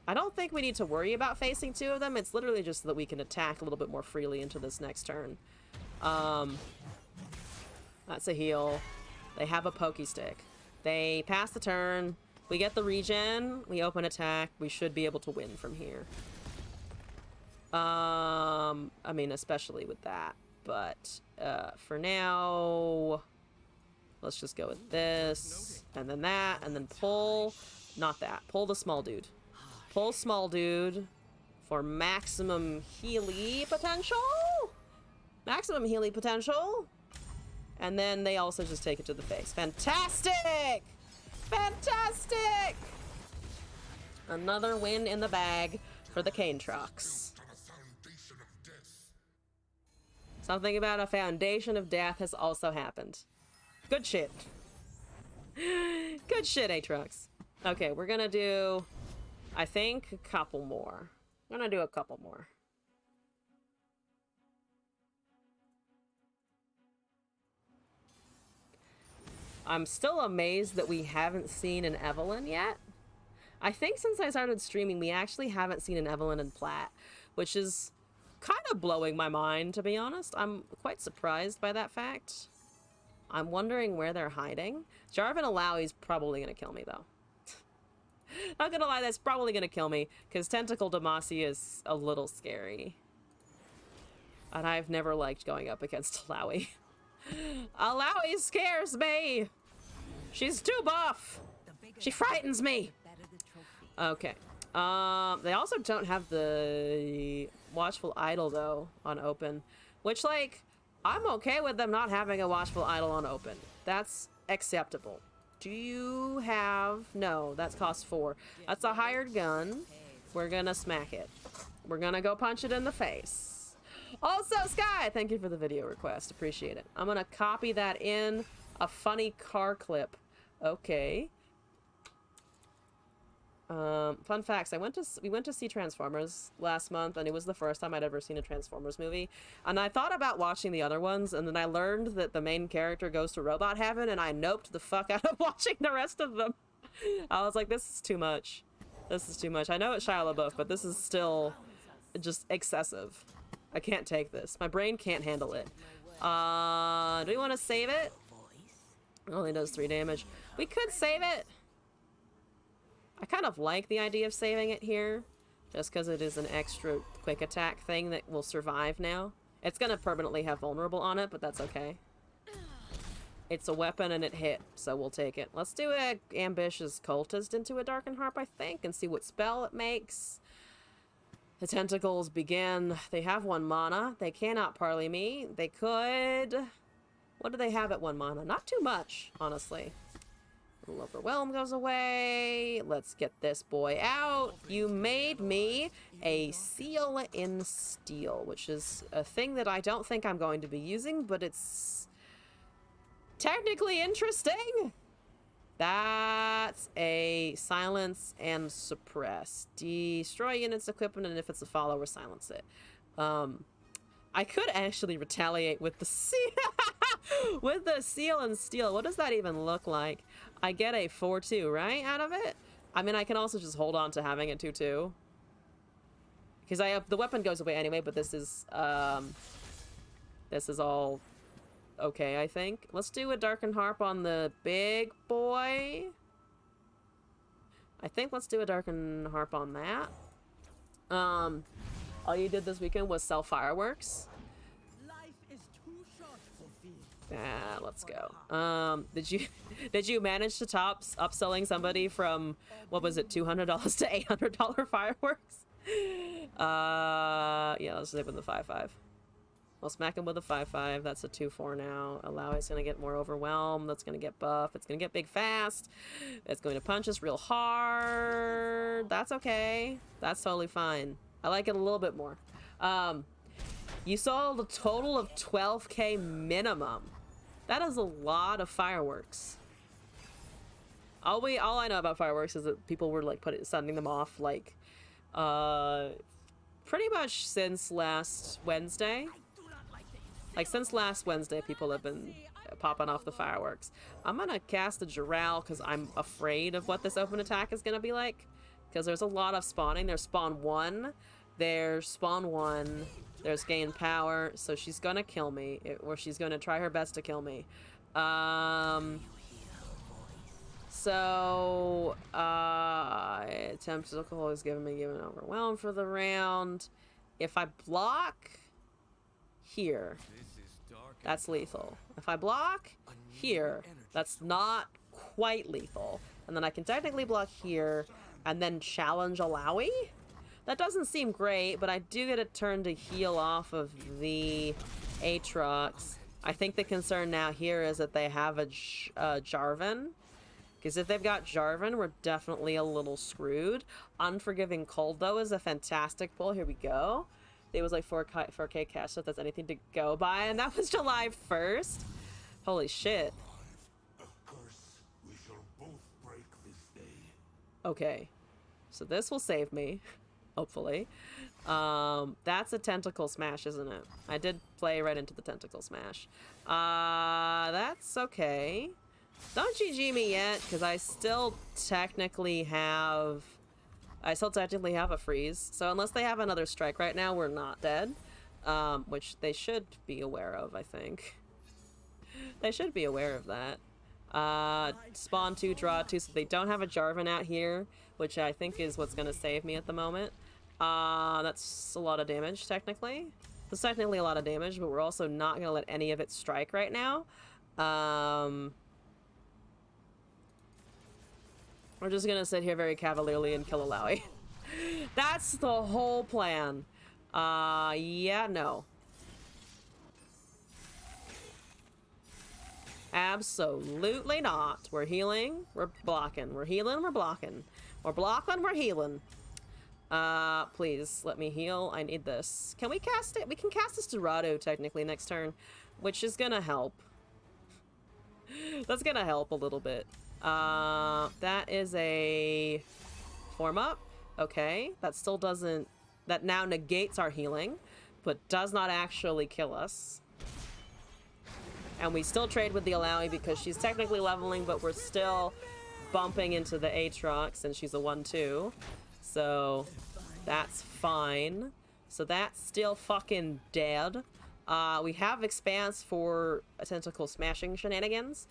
I don't think we need to worry about facing 2 of them. It's literally just so that we can attack a little bit more freely into this next turn. That's a heal. They have a pokey stick. They pass the turn. We get the regen. We open attack. We should be able to win from here. I mean, especially with that. But for now, let's just go with this, and then that, and then pull, not that, pull the small dude. Pull small dude for maximum Healy potential. Maximum Healy potential. And then they also just take it to the face. Fantastic! Fantastic! Another win in the bag for the Canetrox. Something about a foundation of death has also happened. Good shit. Good shit, Aatrox. Okay, we're gonna do, I think, a couple more. I'm gonna do a couple more. I'm still amazed that we haven't seen an Evelyn yet. I think since I started streaming, we actually haven't seen an Evelyn in Plat, which is kind of blowing my mind, to be honest. I'm quite surprised by that fact. I'm wondering where they're hiding. Jarvan Alawi's probably gonna kill me, though. Not gonna lie, that's probably gonna kill me, because Tentacle Demacia is a little scary. And I've never liked going up against Alawi. Alawi scares me! She's too buff! She frightens me! Okay. They also don't have the Watchful Idol, though, on open. Which, like, I'm okay with them not having a Watchful Idol on open. That's acceptable. Do you have... No, that's cost 4. That's a hired gun. We're gonna smack it. We're gonna go punch it in the face. Also, Sky, thank you for the video request. Appreciate it. I'm gonna copy that in. A funny car clip. Okay. Fun facts. We went to see Transformers last month, and it was the first time I'd ever seen a Transformers movie. And I thought about watching the other ones, and then I learned that the main character goes to robot heaven, and I noped the fuck out of watching the rest of them. I was like, this is too much. This is too much. I know it's Shia LaBeouf, but this is still just excessive. I can't take this. My brain can't handle it. Do we want to save it? It only does 3 damage. We could save it. I kind of like the idea of saving it here, just because it is an extra quick attack thing that will survive now. It's going to permanently have vulnerable on it, but that's okay. It's a weapon and it hit, so we'll take it. Let's do a ambitious cultist into a Darkened Harp, I think, and see what spell it makes. The tentacles begin. They have 1 mana. They cannot parley me. They could... What do they have at 1 mana? Not too much, honestly. A little overwhelm goes away. Let's get this boy out. You made me a seal in steel, which is a thing that I don't think I'm going to be using, but it's technically interesting. That's a silence and suppress. Destroy units, equipment, and if it's a follower, silence it. I could actually retaliate with the seal. With the seal and steel. What does that even look like? I get a 4-2, right, out of it? I mean, I can also just hold on to having a 2-2. Because the weapon goes away anyway, but this is, This is all okay, I think. Let's do a Darkened Harp on the big boy. I think let's do a Darkened Harp on that. All you did this weekend was sell fireworks. Ah, let's go. Did you manage to top upselling somebody from, what was it, $200 to $800 fireworks? Yeah, let's hit with the 5-5. We'll smack him with a 5-5. That's a 2-4 now. Alawi's gonna get more overwhelmed. That's gonna get buff. It's gonna get big fast. It's going to punch us real hard. That's okay. That's totally fine. I like it a little bit more. You sold a total of 12k minimum. That is a lot of fireworks. All I know about fireworks is that people were like sending them off like pretty much since last Wednesday. Like since last Wednesday, people have been popping off the fireworks. I'm gonna cast the Jural because I'm afraid of what this open attack is gonna be like. Because there's a lot of spawning. There's spawn 1. There's spawn 1. There's gain power. So she's gonna kill me. Or she's gonna try her best to kill me. Tentacle is giving me overwhelmed for the round. If I block here, that's lethal. If I block here, that's not quite lethal. And then I can technically block here and then challenge Alawi. That doesn't seem great, but I do get a turn to heal off of the Aatrox. I think the concern now here is that they have a Jarvan. Because if they've got Jarvan, we're definitely a little screwed. Unforgiving Cold, though, is a fantastic pull. Here we go. It was like 4K cash, so if that's anything to go by. And that was July 1st. Holy shit. Okay. So this will save me. Hopefully. That's a Tentacle Smash, isn't it? I did play right into the Tentacle Smash. That's okay. Don't GG me yet, because I still technically have a freeze. So unless they have another strike right now, we're not dead. Which they should be aware of, I think. They should be aware of that. Spawn 2, draw 2, so they don't have a Jarvan out here, which I think is what's going to save me at the moment. That's a lot of damage, technically. It's technically a lot of damage, but we're also not going to let any of it strike right now. We're just going to sit here very cavalierly and kill Alawi. That's the whole plan. Yeah, no. Absolutely not. We're healing, we're blocking. We're healing, we're blocking. We're blocking, we're healing. Please, let me heal. I need this. Can we cast it? We can cast this Dorado, technically, next turn, which is gonna help. That's gonna help a little bit. That is a form up. Okay, that still doesn't... That now negates our healing, but does not actually kill us. And we still trade with the Alawi because she's technically leveling, but we're still bumping into the Aatrox, and she's a 1-2. So that's fine. So that's still fucking dead. We have Expanse for a Tentacle Smashing shenanigans,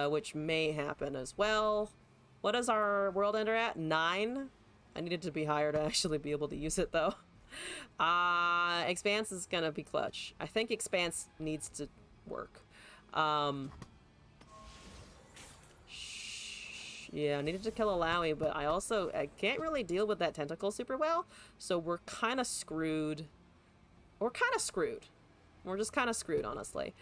which may happen as well. What is our World Ender at? 9? I needed to be higher to actually be able to use it, though. Expanse is gonna be clutch. I think Expanse needs to work. Yeah, I needed to kill Alawi, but I can't really deal with that tentacle super well, so we're kind of screwed. We're kind of screwed. We're just kind of screwed, honestly.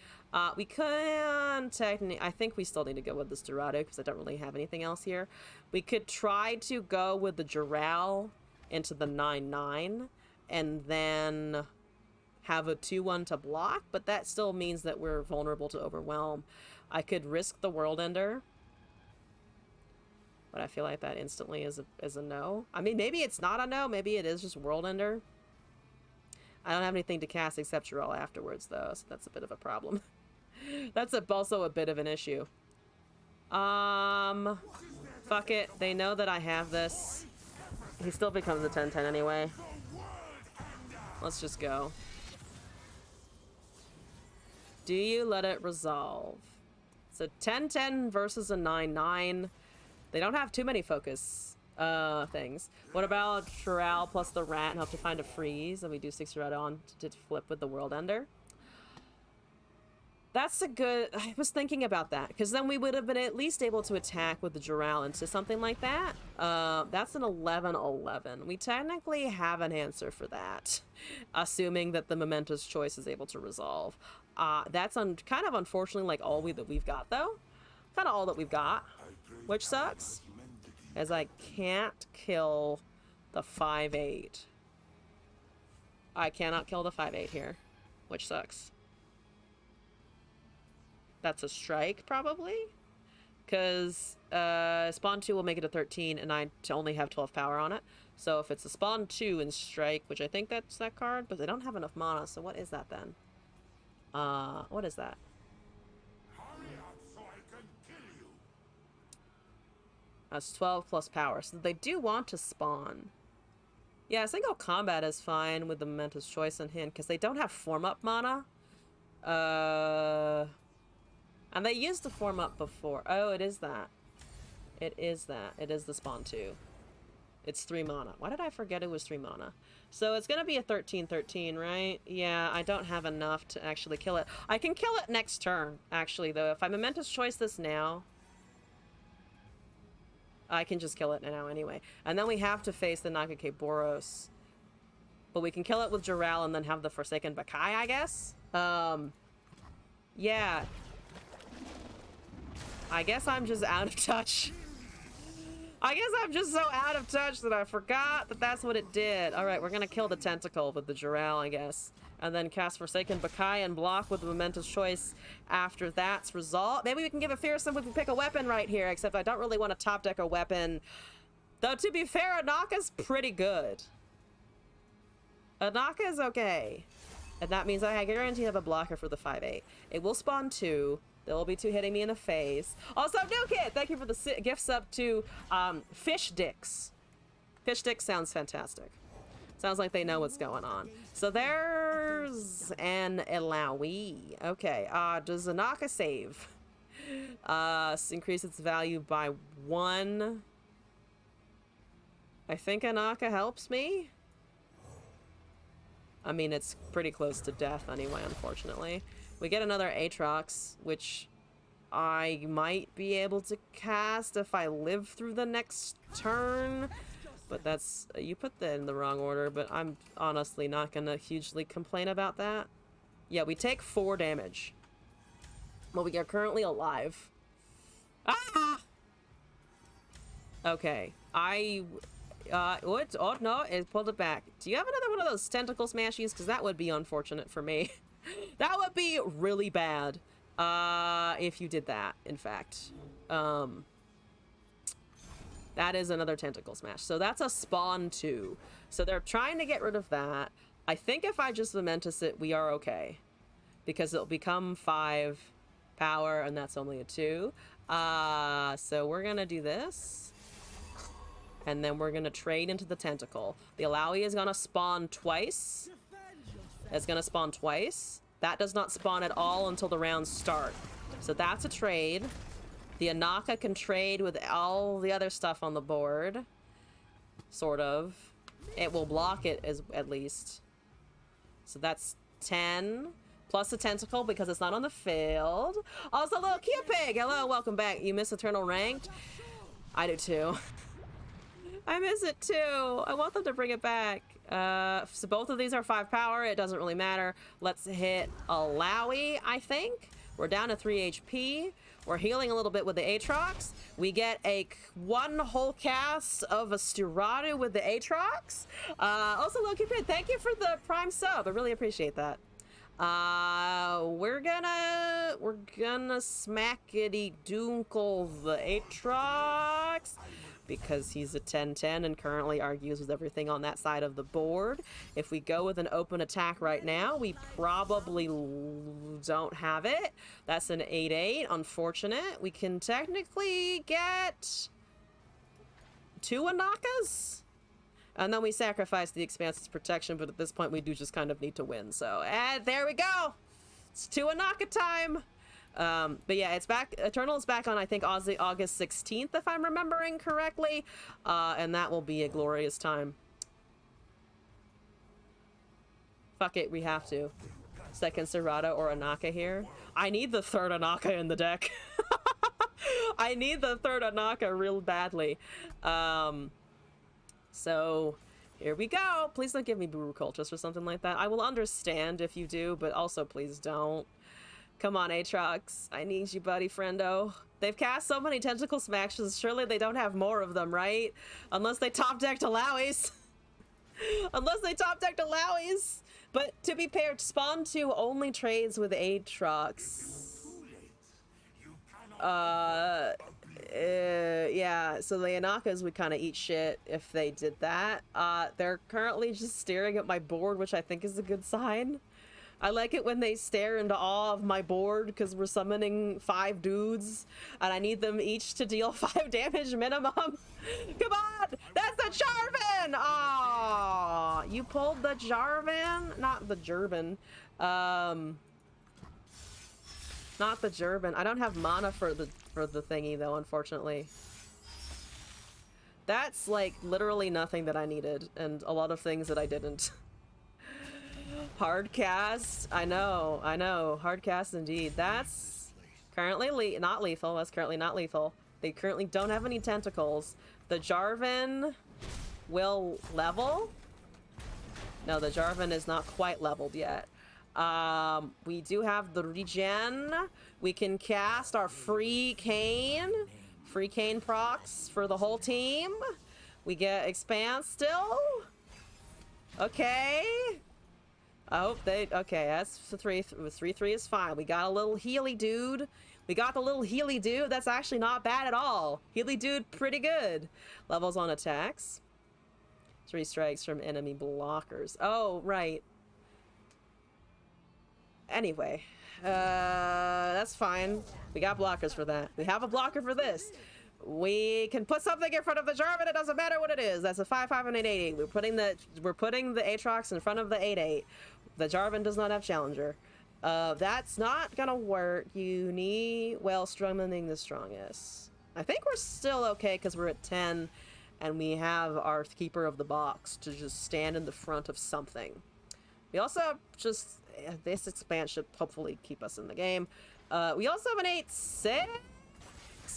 We could technically... I think we still need to go with this Dorado, because I don't really have anything else here. We could try to go with the Jural into the 9-9, and then have a 2-1 to block, but that still means that we're vulnerable to overwhelm. I could risk the World Ender, but I feel like that instantly is a no. I mean, maybe it's not a no, maybe it is just World Ender. I don't have anything to cast except Jural afterwards, though, so that's a bit of a problem. That's also a bit of an issue. Fuck it. They know that I have this. He still becomes a 10-10 anyway. Let's just go. Do you let it resolve? It's a 10-10 versus a 9-9. They don't have too many focus things. What about Shral plus the rat and help to find a freeze? And we do 6 red on to flip with the World Ender. That's a good... I was thinking about that, because then we would have been at least able to attack with the Jural into something like that. That's an 11-11. We technically have an answer for that, assuming that the momentous choice is able to resolve. That's kind of unfortunately like all that we've got, though. Kind of all that we've got, which sucks, as I can't kill the 5-8. I cannot kill the 5-8 here, which sucks. That's a strike, probably? Because spawn 2 will make it a 13, and I only have 12 power on it. So if it's a spawn 2 and strike, which I think that's that card, but they don't have enough mana, so what is that then? What is that? Hurry up so I can kill you. That's 12 plus power, so they do want to spawn. Yeah, single combat is fine with the momentous choice in hand, because they don't have form-up mana. And they used the form up before. Oh, it is that. It is that. It is the spawn 2. It's 3 mana. Why did I forget it was 3 mana? So it's going to be a 13-13, right? Yeah, I don't have enough to actually kill it. I can kill it next turn, actually, though. If I momentous choice this now, I can just kill it now anyway. And then we have to face the Nagake Boros. But we can kill it with Jural and then have the Forsaken Bakai, I guess? Yeah. I guess I'm just out of touch. I guess I'm just so out of touch that I forgot that that's what it did. Alright, we're gonna kill the tentacle with the Jural, I guess. And then cast Forsaken Bakai and block with the momentous choice after that's resolved. Maybe we can give a fearsome if we pick a weapon right here, except I don't really want to top deck a weapon. Though, to be fair, Anaka's pretty good. Anaka is okay. And that means I guarantee I have a blocker for the 5-8. It will spawn 2. There will be 2 hitting me in the face. Also, New Kid, thank you for the gift sub to Fish Dicks. Fish Dicks sounds fantastic. Sounds like they know what's going on. So there's an Ilaoi. Okay, does Anaka save? Increase its value by 1. I think Anaka helps me. I mean, it's pretty close to death anyway, unfortunately. We get another Aatrox, which I might be able to cast if I live through the next turn. But that's... you put that in the wrong order, but I'm honestly not gonna hugely complain about that. Yeah, we take 4 damage. Well, we are currently alive. Ah! Okay, what? Oh, no, it pulled it back. Do you have another one of those tentacle smashies? Because that would be unfortunate for me. That would be really bad if you did that, in fact. That is another tentacle smash. So that's a spawn 2. So they're trying to get rid of that. I think if I just momentous it, we are okay. Because it'll become 5 power, and that's only a 2. So we're going to do this. And then we're going to trade into the tentacle. The Ilaoi is going to spawn twice. It's going to spawn twice. That does not spawn at all until the rounds start. So that's a trade. The Anaka can trade with all the other stuff on the board. Sort of. It will block it at least. So that's 10. Plus a tentacle because it's not on the field. Also, little cute pig. Hello, welcome back. You miss Eternal Ranked? I do too. I miss it too. I want them to bring it back. So both of these are 5 power. It doesn't really matter. Let's hit Ilaoi, I think. We're down to 3 HP. We're healing a little bit with the Aatrox. We get one whole cast of a Stiradu with the Aatrox. Also, Loki Pit, thank you for the Prime sub. I really appreciate that. We're gonna smackety dunkle the Aatrox because he's a 10-10 and currently argues with everything on that side of the board. If we go with an open attack right now, we probably don't have it. That's an 8-8, unfortunate. We can technically get 2 Anakas. And then we sacrifice the Expanse's protection, but at this point we do just kind of need to win. So, there we go. It's 2 Anaka time. But yeah, it's back. Eternal is back on, I think, August 16th, if I'm remembering correctly. And that will be a glorious time. Fuck it, we have to. Second Serrata or Anaka here. I need the third Anaka in the deck. I need the third Anaka real badly. So here we go. Please don't give me Buru Cultist or something like that. I will understand if you do, but also please don't. Come on, Aatrox. I need you, buddy, friendo. They've cast so many tentacle smashes. Surely they don't have more of them, right? Unless they top decked Alaois. Unless they top decked Alaois. But to be paired, Spawn 2 only trades with Aatrox. Yeah, so the Anakas would kind of eat shit if they did that. They're currently just staring at my board, which I think is a good sign. I like it when they stare into awe of my board because we're summoning 5 dudes and I need them each to deal 5 damage minimum. Come on! That's the Jarvan! Aw, you pulled the Jarvan? Not the Gerban. Not the Gerban. I don't have mana for the thingy though, unfortunately. That's like literally nothing that I needed and a lot of things that I didn't. Hard cast. I know. Hard cast indeed. That's currently not lethal. That's currently not lethal. They currently don't have any tentacles. The Jarvan will level. No, the Jarvan is not quite leveled yet. We do have the regen. We can cast our free Cane. Free Cane procs for the whole team. We get Expanse still. Okay. I hope they... Okay, that's the 3-3 is fine. We got a little Healy dude. We got the little Healy dude. That's actually not bad at all. Healy dude, pretty good. Levels on attacks. 3 strikes from enemy blockers. Oh, right. Anyway. That's fine. We got blockers for that. We have a blocker for this. We can put something in front of the Jarvan. It doesn't matter what it is. That's a 5-5 and an 8-8. We're putting the Aatrox in front of the 8-8. The Jarvan does not have Challenger. That's not gonna work. You need summoning the strongest. I think we're still okay because we're at 10 and we have our Keeper of the Box to just stand in the front of something. We also have just this expansion should hopefully keep us in the game. We also have an 8-6.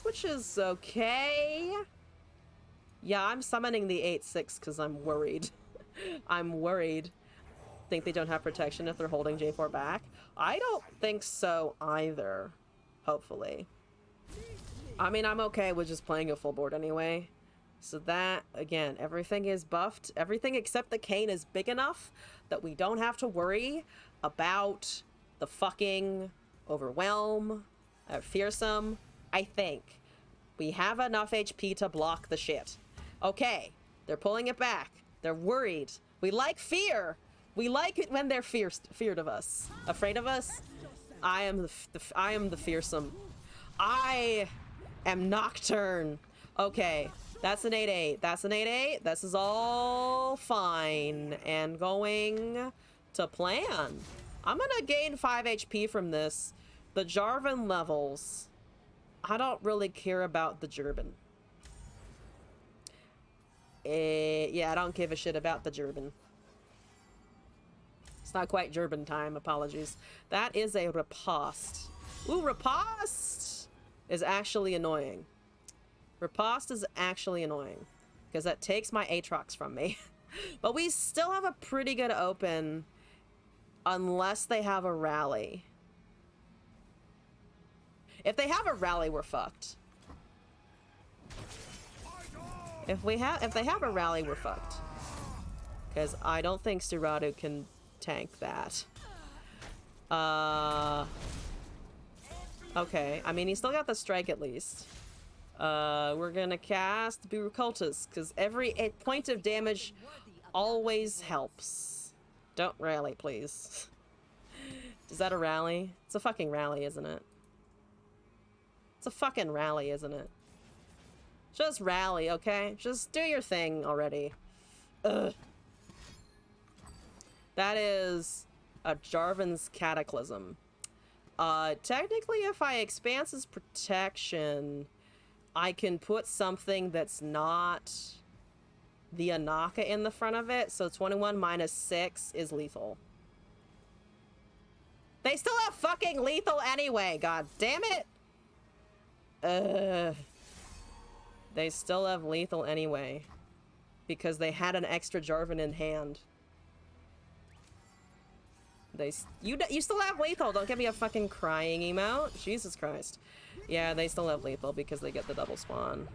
Which is okay. Yeah, I'm summoning the 8-6 because I'm worried. I'm worried. Think they don't have protection if they're holding J4 back? I don't think so either. Hopefully. I mean, I'm okay with just playing a full board anyway. So that, again, everything is buffed. Everything except the Cane is big enough that we don't have to worry about the fucking Overwhelm, Fearsome. I think. We have enough HP to block the shit. Okay. They're pulling it back. They're worried. We like fear. We like it when they're feared of us. Afraid of us? I am the fearsome. I am Nocturne. Okay. That's an 8-8. That's an 8-8. This is all fine and going to plan. I'm gonna gain 5 HP from this. The Jarvan levels. I don't really care about the Gerban. Yeah, I don't give a shit about the Gerban. It's not quite Gerban time, apologies. That is a riposte. Ooh, riposte is actually annoying. Riposte is actually annoying. Because that takes my Aatrox from me. But we still have a pretty good open. Unless they have a rally. If they have a rally, we're fucked. If they have a rally, we're fucked. Because I don't think Serrata can tank that. Okay. I mean, he still got the strike at least. We're gonna cast Buru Cultist, because every point of damage always helps. Don't rally, please. Is that a rally? It's a fucking rally, isn't it? It's a fucking rally, isn't it? Just rally, okay? Just do your thing already. Ugh. That is a Jarvan's Cataclysm. Technically, if I expand his protection, I can put something that's not the Anaka in the front of it, so 21 minus 6 is lethal. They still have fucking lethal anyway, god damn it! They still have lethal anyway. Because they had an extra Jarvan in hand. You still have lethal, don't give me a fucking crying emote. Jesus Christ. Yeah, they still have lethal because they get the double spawn.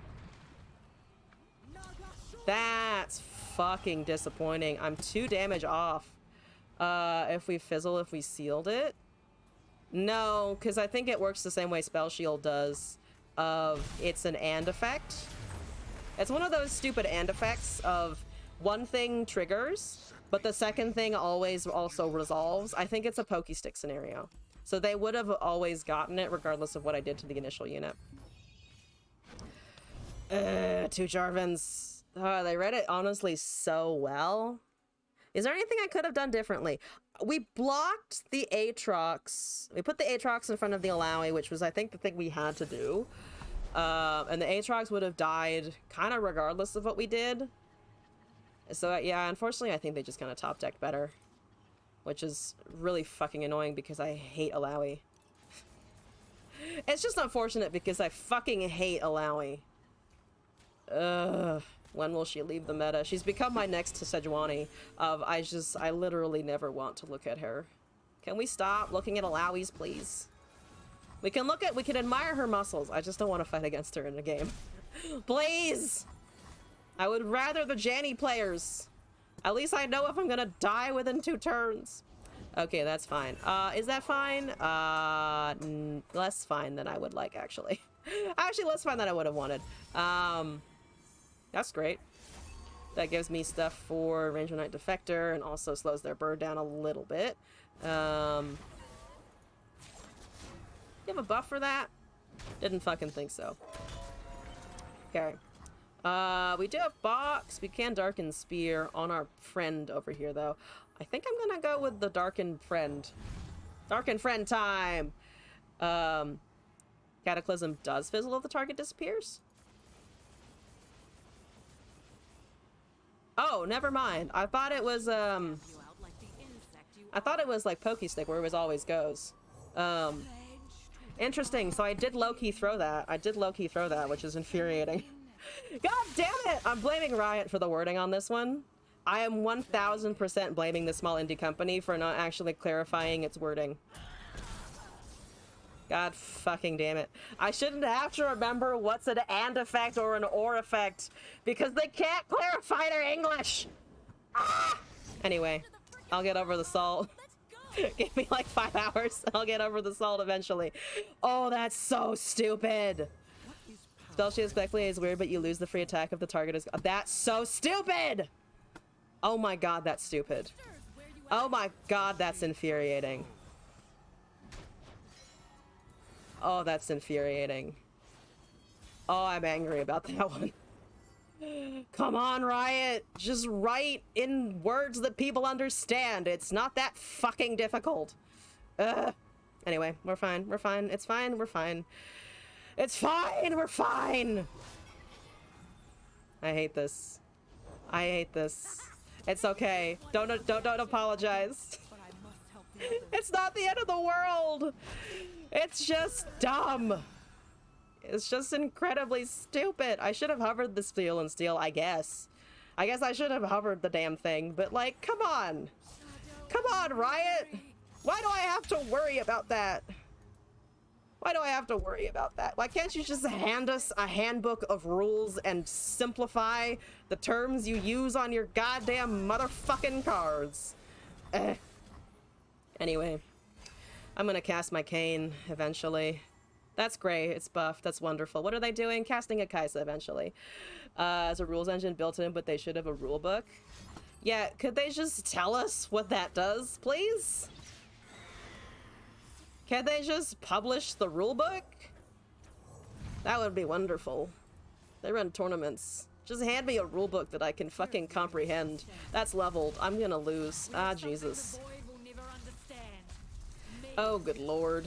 That's fucking disappointing. I'm 2 damage off. If we fizzle, if we sealed it? No, because I think it works the same way Spell Shield does. It's an and effect. It's one of those stupid and effects of one thing triggers, but the second thing always also resolves. I think it's a pokey stick scenario. So they would have always gotten it regardless of what I did to the initial unit. 2 Jarvans. They read it honestly so well. Is there anything I could have done differently? We blocked the Aatrox. We put the Aatrox in front of the Alawi, which was, I think, the thing we had to do. And the Aatrox would have died kind of regardless of what we did. So, yeah, unfortunately, I think they just kind of top-decked better. Which is really fucking annoying because I hate Alawi. It's just unfortunate because I fucking hate Alawi. Ugh. When will she leave the meta? She's become my next to Sejuani. I literally never want to look at her. Can we stop looking at Alawis, please? We can admire her muscles. I just don't want to fight against her in a game. Please! I would rather the Janny players. At least I know if I'm gonna die within 2 turns. Okay, that's fine. Is that fine? Less fine than I would like, actually. Actually, less fine than I would have wanted. That's great. That gives me stuff for Ranger Knight Defector and also slows their bird down a little bit. You have a buff for that? Didn't fucking think so. Okay. We do have Box. We can Darken Spear on our friend over here, though. I think I'm gonna go with the Darken Friend. Darken Friend time! Cataclysm does fizzle if the target disappears? Oh, never mind. I thought it was, I thought it was like Pokestick, where it was always goes. Interesting. So I did low-key throw that. Which is infuriating. God damn it! I'm blaming Riot for the wording on this one. I am 1000% blaming the small indie company for not actually clarifying its wording. God fucking damn it. I shouldn't have to remember what's an and effect or an or effect because they can't clarify their English! Ah! Anyway, I'll get over the salt. Give me like 5 hours and I'll get over the salt eventually. Oh, that's so stupid! Spell Shield Speculate is weird, but you lose the free attack if the target is... That's so stupid! Oh my god, that's stupid. Oh my god, that's infuriating. Oh, that's infuriating. Oh, I'm angry about that one. Come on, Riot! Just write in words that people understand. It's not that fucking difficult. Anyway, we're fine. We're fine. It's fine. We're fine. It's fine! We're fine! I hate this. I hate this. It's okay. Don't apologize. It's not the end of the world! It's just dumb. It's just incredibly stupid. I should have hovered the steel and steel, I guess. I guess I should have hovered the damn thing, but like, come on. Come on, Riot! Why do I have to worry about that? Why do I have to worry about that? Why can't you just hand us a handbook of rules and simplify the terms you use on your goddamn motherfucking cards? Anyway, I'm gonna cast my Kayn eventually. That's great. It's buffed. That's wonderful. What are they doing? Casting a Kaisa eventually. As a rules engine built in, but they should have a rule book. Yeah, could they just tell us what that does, please? Can they just publish the rulebook? That would be wonderful. They run tournaments. Just hand me a rulebook that I can fucking comprehend. That's leveled. I'm gonna lose. Ah, Jesus. Oh, good lord.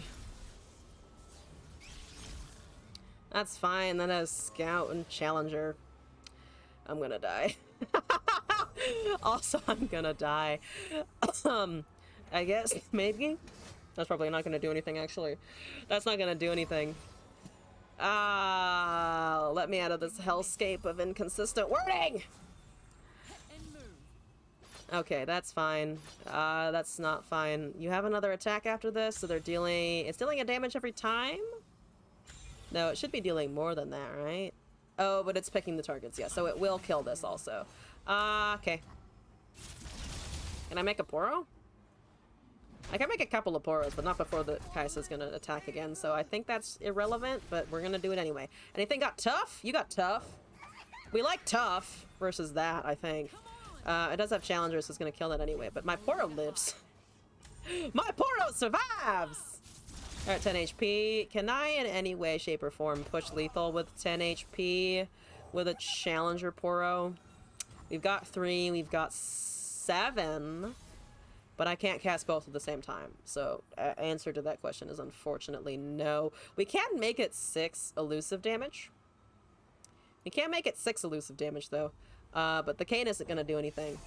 That's fine. Then as Scout and Challenger, I'm gonna die. Also, I'm gonna die. I guess maybe that's probably not gonna do anything. Actually, that's not gonna do anything. Let me out of this hellscape of inconsistent wording. Okay, that's fine. That's not fine. You have another attack after this, so they're dealing... It's dealing a damage every time? No, it should be dealing more than that, right? Oh, but it's picking the targets, yeah, so it will kill this also. Okay. Can I make a Poro? I can make a couple of Poros, but not before the Kaisa's gonna attack again, so I think that's irrelevant, but we're gonna do it anyway. Anything got tough? You got tough. We like tough versus that, I think. It does have challengers, so it's gonna kill that anyway, but my Poro lives. My Poro survives! Alright, 10 HP. Can I in any way, shape, or form push lethal with 10 HP with a challenger Poro? We've got 3, we've got 7, but I can't cast both at the same time. So, answer to that question is unfortunately no. We can make it 6 elusive damage. We can't make it 6 elusive damage, though. But the cane isn't going to do anything.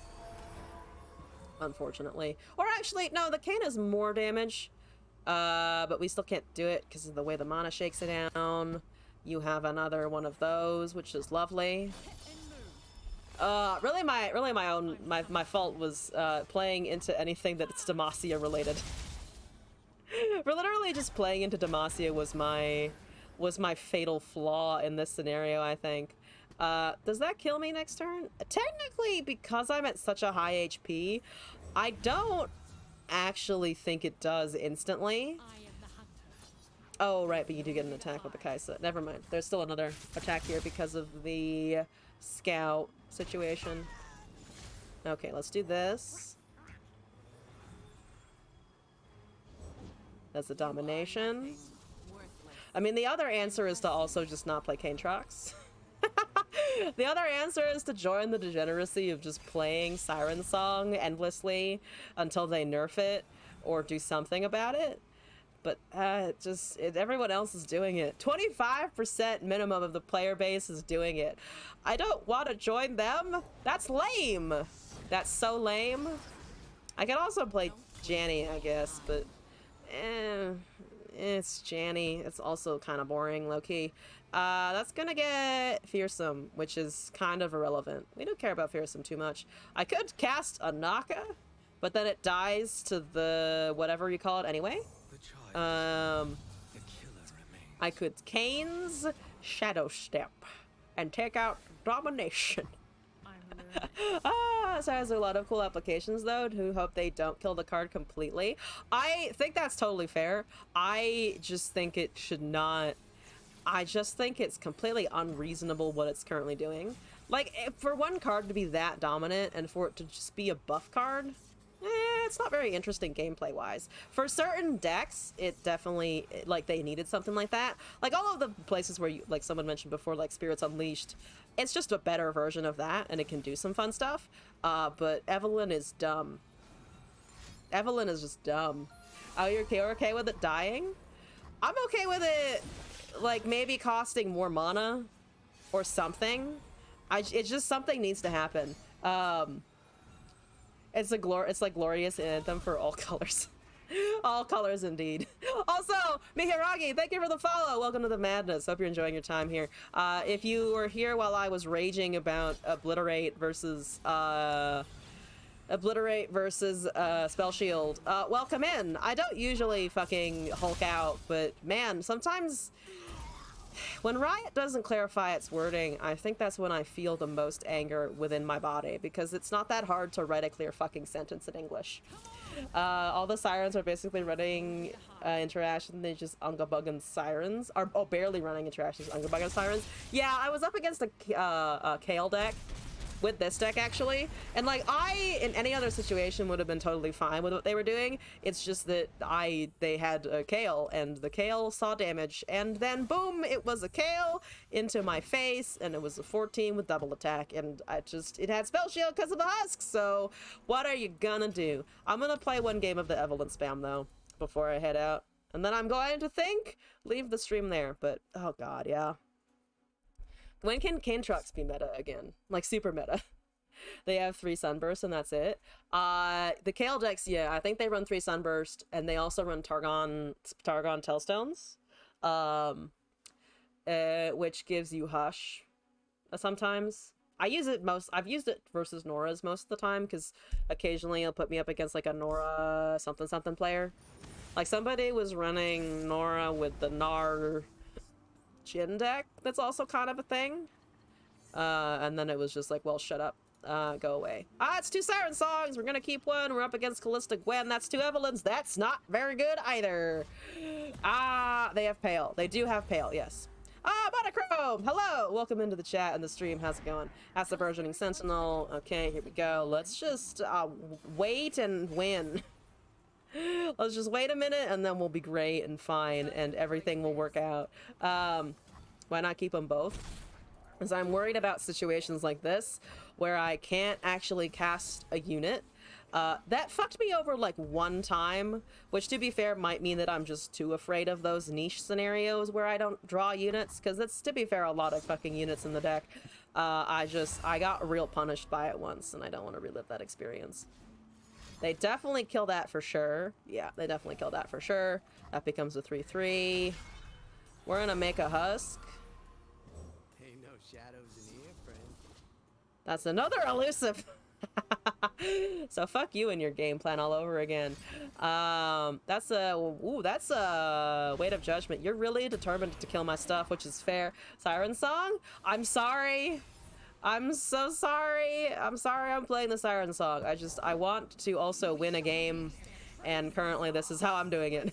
Unfortunately. Or actually, no, the cane is more damage. But we still can't do it because of the way the mana shakes it down. You have another one of those, which is lovely. Really my fault was playing into anything that's Demacia related. Literally just playing into Demacia was my fatal flaw in this scenario, I think. Does that kill me next turn? Technically, because I'm at such a high HP, I don't actually think it does instantly. Oh, right, but you do get an attack with the Kaisa. Never mind. There's still another attack here because of the Scout situation. Okay, let's do this. That's a domination. I mean, the other answer is to also just not play Canetrox. The other answer is to join the degeneracy of just playing Siren Song endlessly until they nerf it or do something about it. But everyone else is doing it. 25% minimum of the player base is doing it. I don't want to join them. That's lame. That's so lame. I can also play Janny, I guess, but it's Janny. It's also kind of boring, low-key. That's gonna get Fearsome, which is kind of irrelevant. We don't care about Fearsome too much. I could cast a Naka, but then it dies to the whatever you call it anyway. I could Kane's Shadow Step and take out Domination. So it has a lot of cool applications though, who hope they don't kill the card completely. I think that's totally fair. I just think it should not. I just think it's completely unreasonable what it's currently doing. Like, for one card to be that dominant and for it to just be a buff card, it's not very interesting gameplay-wise. For certain decks, it definitely, like, they needed something like that. Like, all of the places where, you, like someone mentioned before, like Spirits Unleashed, it's just a better version of that, and it can do some fun stuff. But Evelyn is dumb. Evelyn is just dumb. Oh, you're okay with it dying? I'm okay with it, like, maybe costing more mana or something. It's just something needs to happen. It's like glorious anthem for all colors. All colors indeed. Also, Mihiragi, thank you for the follow. Welcome to the madness. Hope you're enjoying your time here. If you were here while I was raging about Obliterate versus Spell Shield, welcome in. I don't usually fucking Hulk out, but man, sometimes when Riot doesn't clarify its wording, I think that's when I feel the most anger within my body, because it's not that hard to write a clear fucking sentence in English. All the sirens are basically running interaction. They just Ungabuggin sirens are barely running interactions. Ungabuggin sirens. Yeah, I was up against a Kale deck with this deck actually, and like I in any other situation would have been totally fine with what they were doing. It's just that they had a Kale and the Kale saw damage, and then boom, it was a Kale into my face, and it was a 14 with double attack, and it had spell shield because of the husks. So what are you gonna do? I'm gonna play one game of the Evelyn spam though before I head out. And then I'm going to leave the stream there, but oh god, yeah. When can cane trucks be meta again? Like super meta. They have 3 sunbursts and that's it. The Kale decks, yeah, I think they run 3 sunburst and they also run Targon Tellstones. Which gives you Hush sometimes. I've used it versus Nora's most of the time because occasionally it'll put me up against like a Nora something player. Like somebody was running Nora with the Nar Jin deck that's also kind of a thing. And then it was just like, well, shut up. Go away. It's 2 Siren songs. We're gonna keep one. We're up against Callista Gwen. That's 2 Evelyns. That's not very good either. They have Pale. They do have Pale, yes. Monochrome! Hello! Welcome into the chat and the stream. How's it going? That's the Burgeoning Sentinel. Okay, here we go. Let's just wait and win. Let's just wait a minute and then we'll be great and fine and everything will work out. Why not keep them both? Because I'm worried about situations like this where I can't actually cast a unit. That fucked me over like one time, which to be fair might mean that I'm just too afraid of those niche scenarios where I don't draw units, because that's, to be fair, a lot of fucking units in the deck. I got real punished by it once and I don't want to relive that experience. They definitely kill that for sure. Yeah, they definitely kill that for sure. That becomes a 3/3. We're gonna make a Husk. Ain't no shadows in here, friend. That's another elusive. So fuck you and your game plan all over again. That's a weight of judgment. You're really determined to kill my stuff, which is fair. Siren song? I'm sorry. I'm so sorry. I'm sorry I'm playing the Siren song. I want to also win a game, and currently this is how I'm doing it.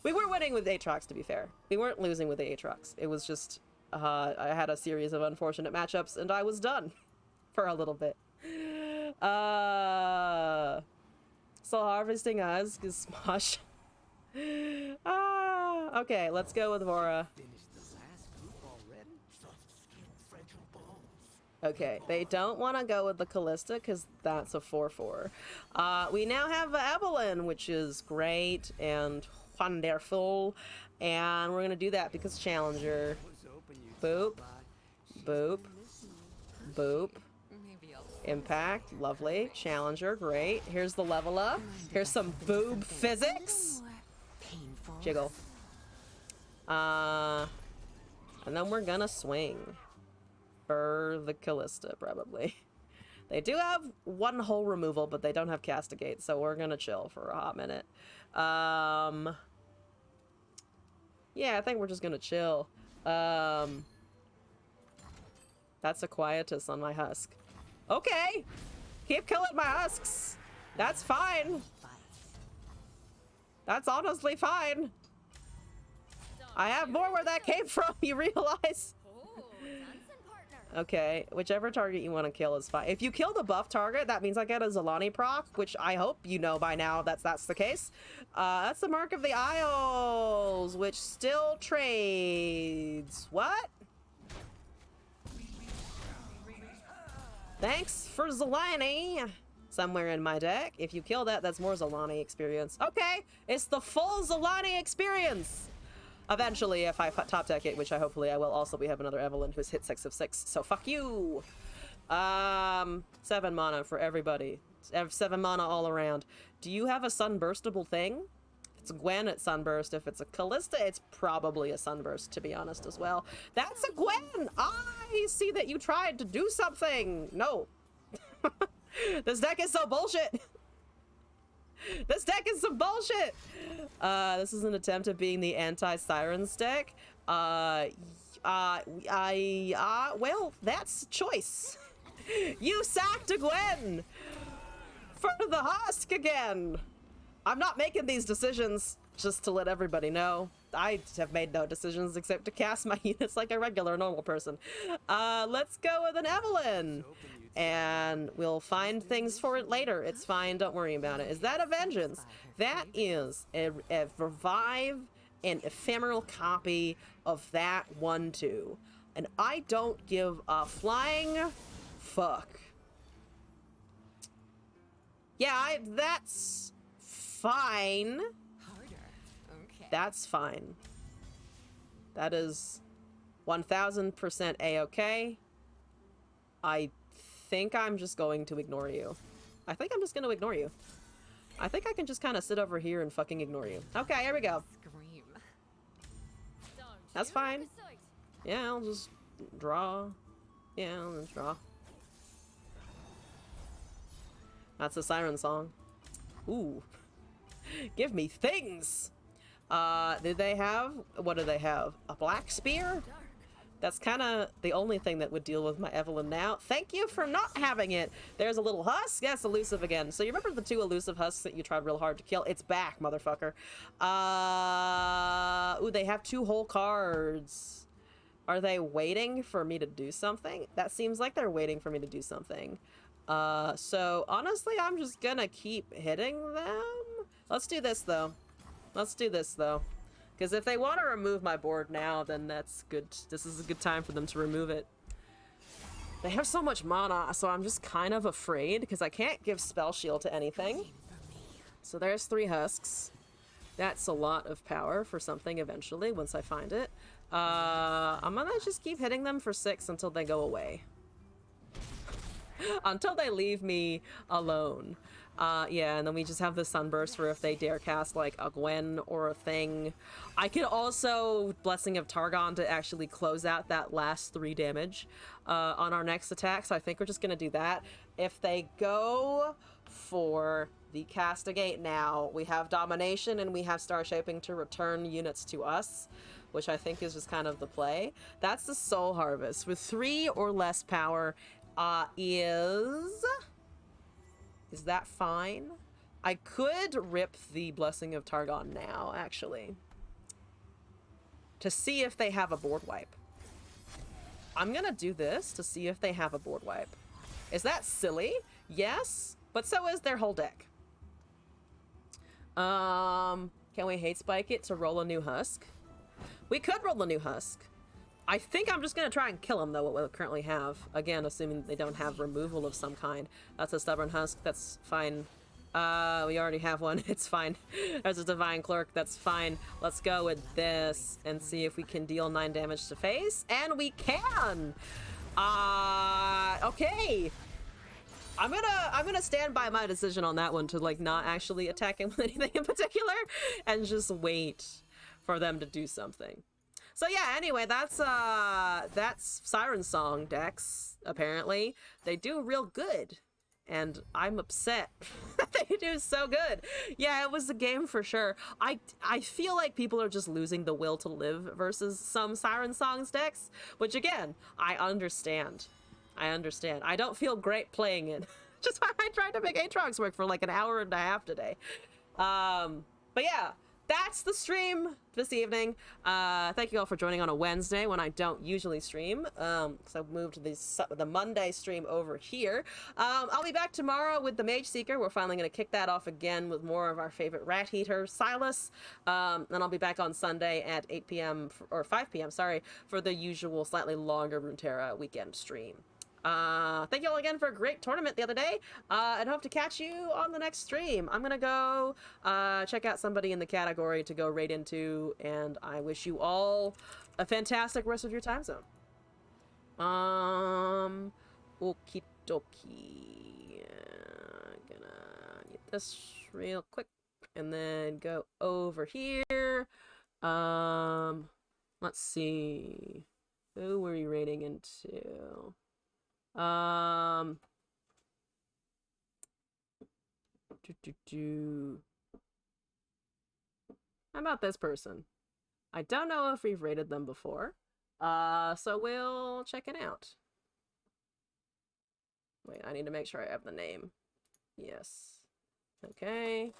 We were winning with Aatrox, to be fair. We weren't losing with Aatrox. It was just, I had a series of unfortunate matchups, and I was done for a little bit. So harvesting us is smosh. Okay, let's go with Vora. Okay, they don't want to go with the Callista because that's a 4/4. We now have Evelyn, which is great and wonderful, and we're gonna do that because Challenger. Boop, boop, boop. Impact, lovely. Challenger, great. Here's the level up. Here's some boob physics. Jiggle. And then we're gonna swing for the Callista, probably. They do have 1 hull removal, but they don't have Castigate, so we're gonna chill for a hot minute. Yeah, I think we're just gonna chill. That's a Quietus on my Husk. Okay, keep killing my Husks. That's fine. That's honestly fine. I have more where that came from, you realize? Okay, whichever target you want to kill is fine. If you kill the buff target, that means I get a Zolani proc, which I hope you know by now that's the case. That's the Mark of the Isles, which still trades. What? Thanks for Zolani. Somewhere in my deck. If you kill that, that's more Zolani experience. Okay, it's the full Zolani experience. Eventually, if I top deck it, which hopefully I will, also we have another Evelyn who's hit 6 of 6. So fuck you. 7 mana for everybody. 7 mana all around. Do you have a sunburstable thing? If it's Gwen, it's sunburst. If it's a Callista, it's probably a sunburst, to be honest, as well. That's a Gwen! I see that you tried to do something! No. This deck is so bullshit! This deck is some bullshit! This is an attempt at being the anti-Sirens deck. Well, that's choice. You sacked a Gwen! For the Husk again! I'm not making these decisions, just to let everybody know. I have made no decisions except to cast my units like a regular normal person. Let's go with an Evelyn! And we'll find things for it later. It's fine, don't worry about it. Is that a Vengeance? That is a revive and ephemeral copy of that 1/2. And I don't give a flying fuck. Yeah, that's fine. Harder. Okay. That's fine. That is 1000% a-okay. I think I'm just going to ignore you. I think I'm just going to ignore you. I think I can just kind of sit over here and fucking ignore you. Okay, here we go. Scream. That's fine. Yeah, I'll just draw. Yeah, I'll just draw. That's a siren song. Ooh. Give me things! Did they have... What do they have? A black spear? That's kind of the only thing that would deal with my Evelyn now. Thank you for not having it. There's a little husk. Yes, elusive again. So you remember the 2 elusive husks that you tried real hard to kill? It's back, motherfucker. Ooh, they have 2 whole cards. Are they waiting for me to do something? That seems like they're waiting for me to do something. So honestly, I'm just gonna keep hitting them. Let's do this, though. Let's do this, though. Because if they want to remove my board now, then that's good. This is a good time for them to remove it. They have so much mana, so I'm just kind of afraid because I can't give Spell Shield to anything. So there's 3 husks. That's a lot of power for something eventually, once I find it. I'm gonna just keep hitting them for 6 until they go away. Until they leave me alone. Yeah, and then we just have the Sunburst for if they dare cast, like, a Gwen or a thing. I could also Blessing of Targon to actually close out that last 3 damage on our next attack, so I think we're just gonna do that. If they go for the Castigate now, we have Domination and we have Star Shaping to return units to us, which I think is just kind of the play. That's the Soul Harvest. With 3 or less power, is that fine? I could rip the Blessing of Targon now, actually, to see if they have a board wipe. I'm gonna do this to see if they have a board wipe. Is that silly? Yes, but so is their whole deck. Can we hate spike it to roll a new husk? We could roll a new husk. I think I'm just gonna try and kill them, though, what we currently have. Again, assuming they don't have removal of some kind. That's a Stubborn Husk. That's fine. We already have one. It's fine. There's a Divine Clerk. That's fine. Let's go with this and see if we can deal 9 damage to face. And we can! Okay. I'm gonna stand by my decision on that one to, like, not actually attack him with anything in particular and just wait for them to do something. So yeah, anyway, that's Siren Song decks, apparently. They do real good, and I'm upset. They do so good. Yeah, it was a game for sure. I feel like people are just losing the will to live versus some Siren Songs decks, which again, I understand. I don't feel great playing it. Just why I tried to make Aatrox work for like an hour and a half today. But yeah. That's the stream this evening. Thank you all for joining on a Wednesday when I don't usually stream, because I moved the Monday stream over here. I'll be back tomorrow with the Mage Seeker. We're finally going to kick that off again with more of our favorite rat eater, Silas. And I'll be back on Sunday at 8 p.m. or 5 p.m. sorry, for the usual slightly longer Runeterra weekend stream. Thank you all again for a great tournament the other day, and hope to catch you on the next stream. I'm gonna go check out somebody in the category to go raid into, and I wish you all a fantastic rest of your time zone. Okie dokie. Gonna get this real quick and then go over here. Let's see, who were you raiding into? How about this person? I don't know if we've rated them before, so we'll check it out. Wait, I need to make sure I have the name. Yes. Okay.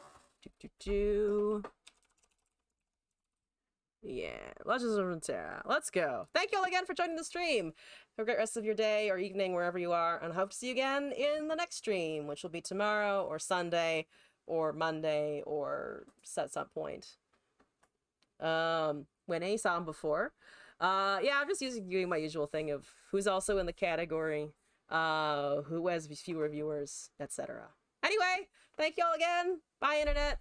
Yeah, Legends of Runeterra. Let's go. Thank you all again for joining the stream. Have a great rest of your day or evening, wherever you are, and hope to see you again in the next stream, which will be tomorrow or Sunday or Monday or at some point. When I saw him before. Yeah, I'm just doing my usual thing of who's also in the category, who has fewer viewers, etc. Anyway, thank you all again. Bye, Internet.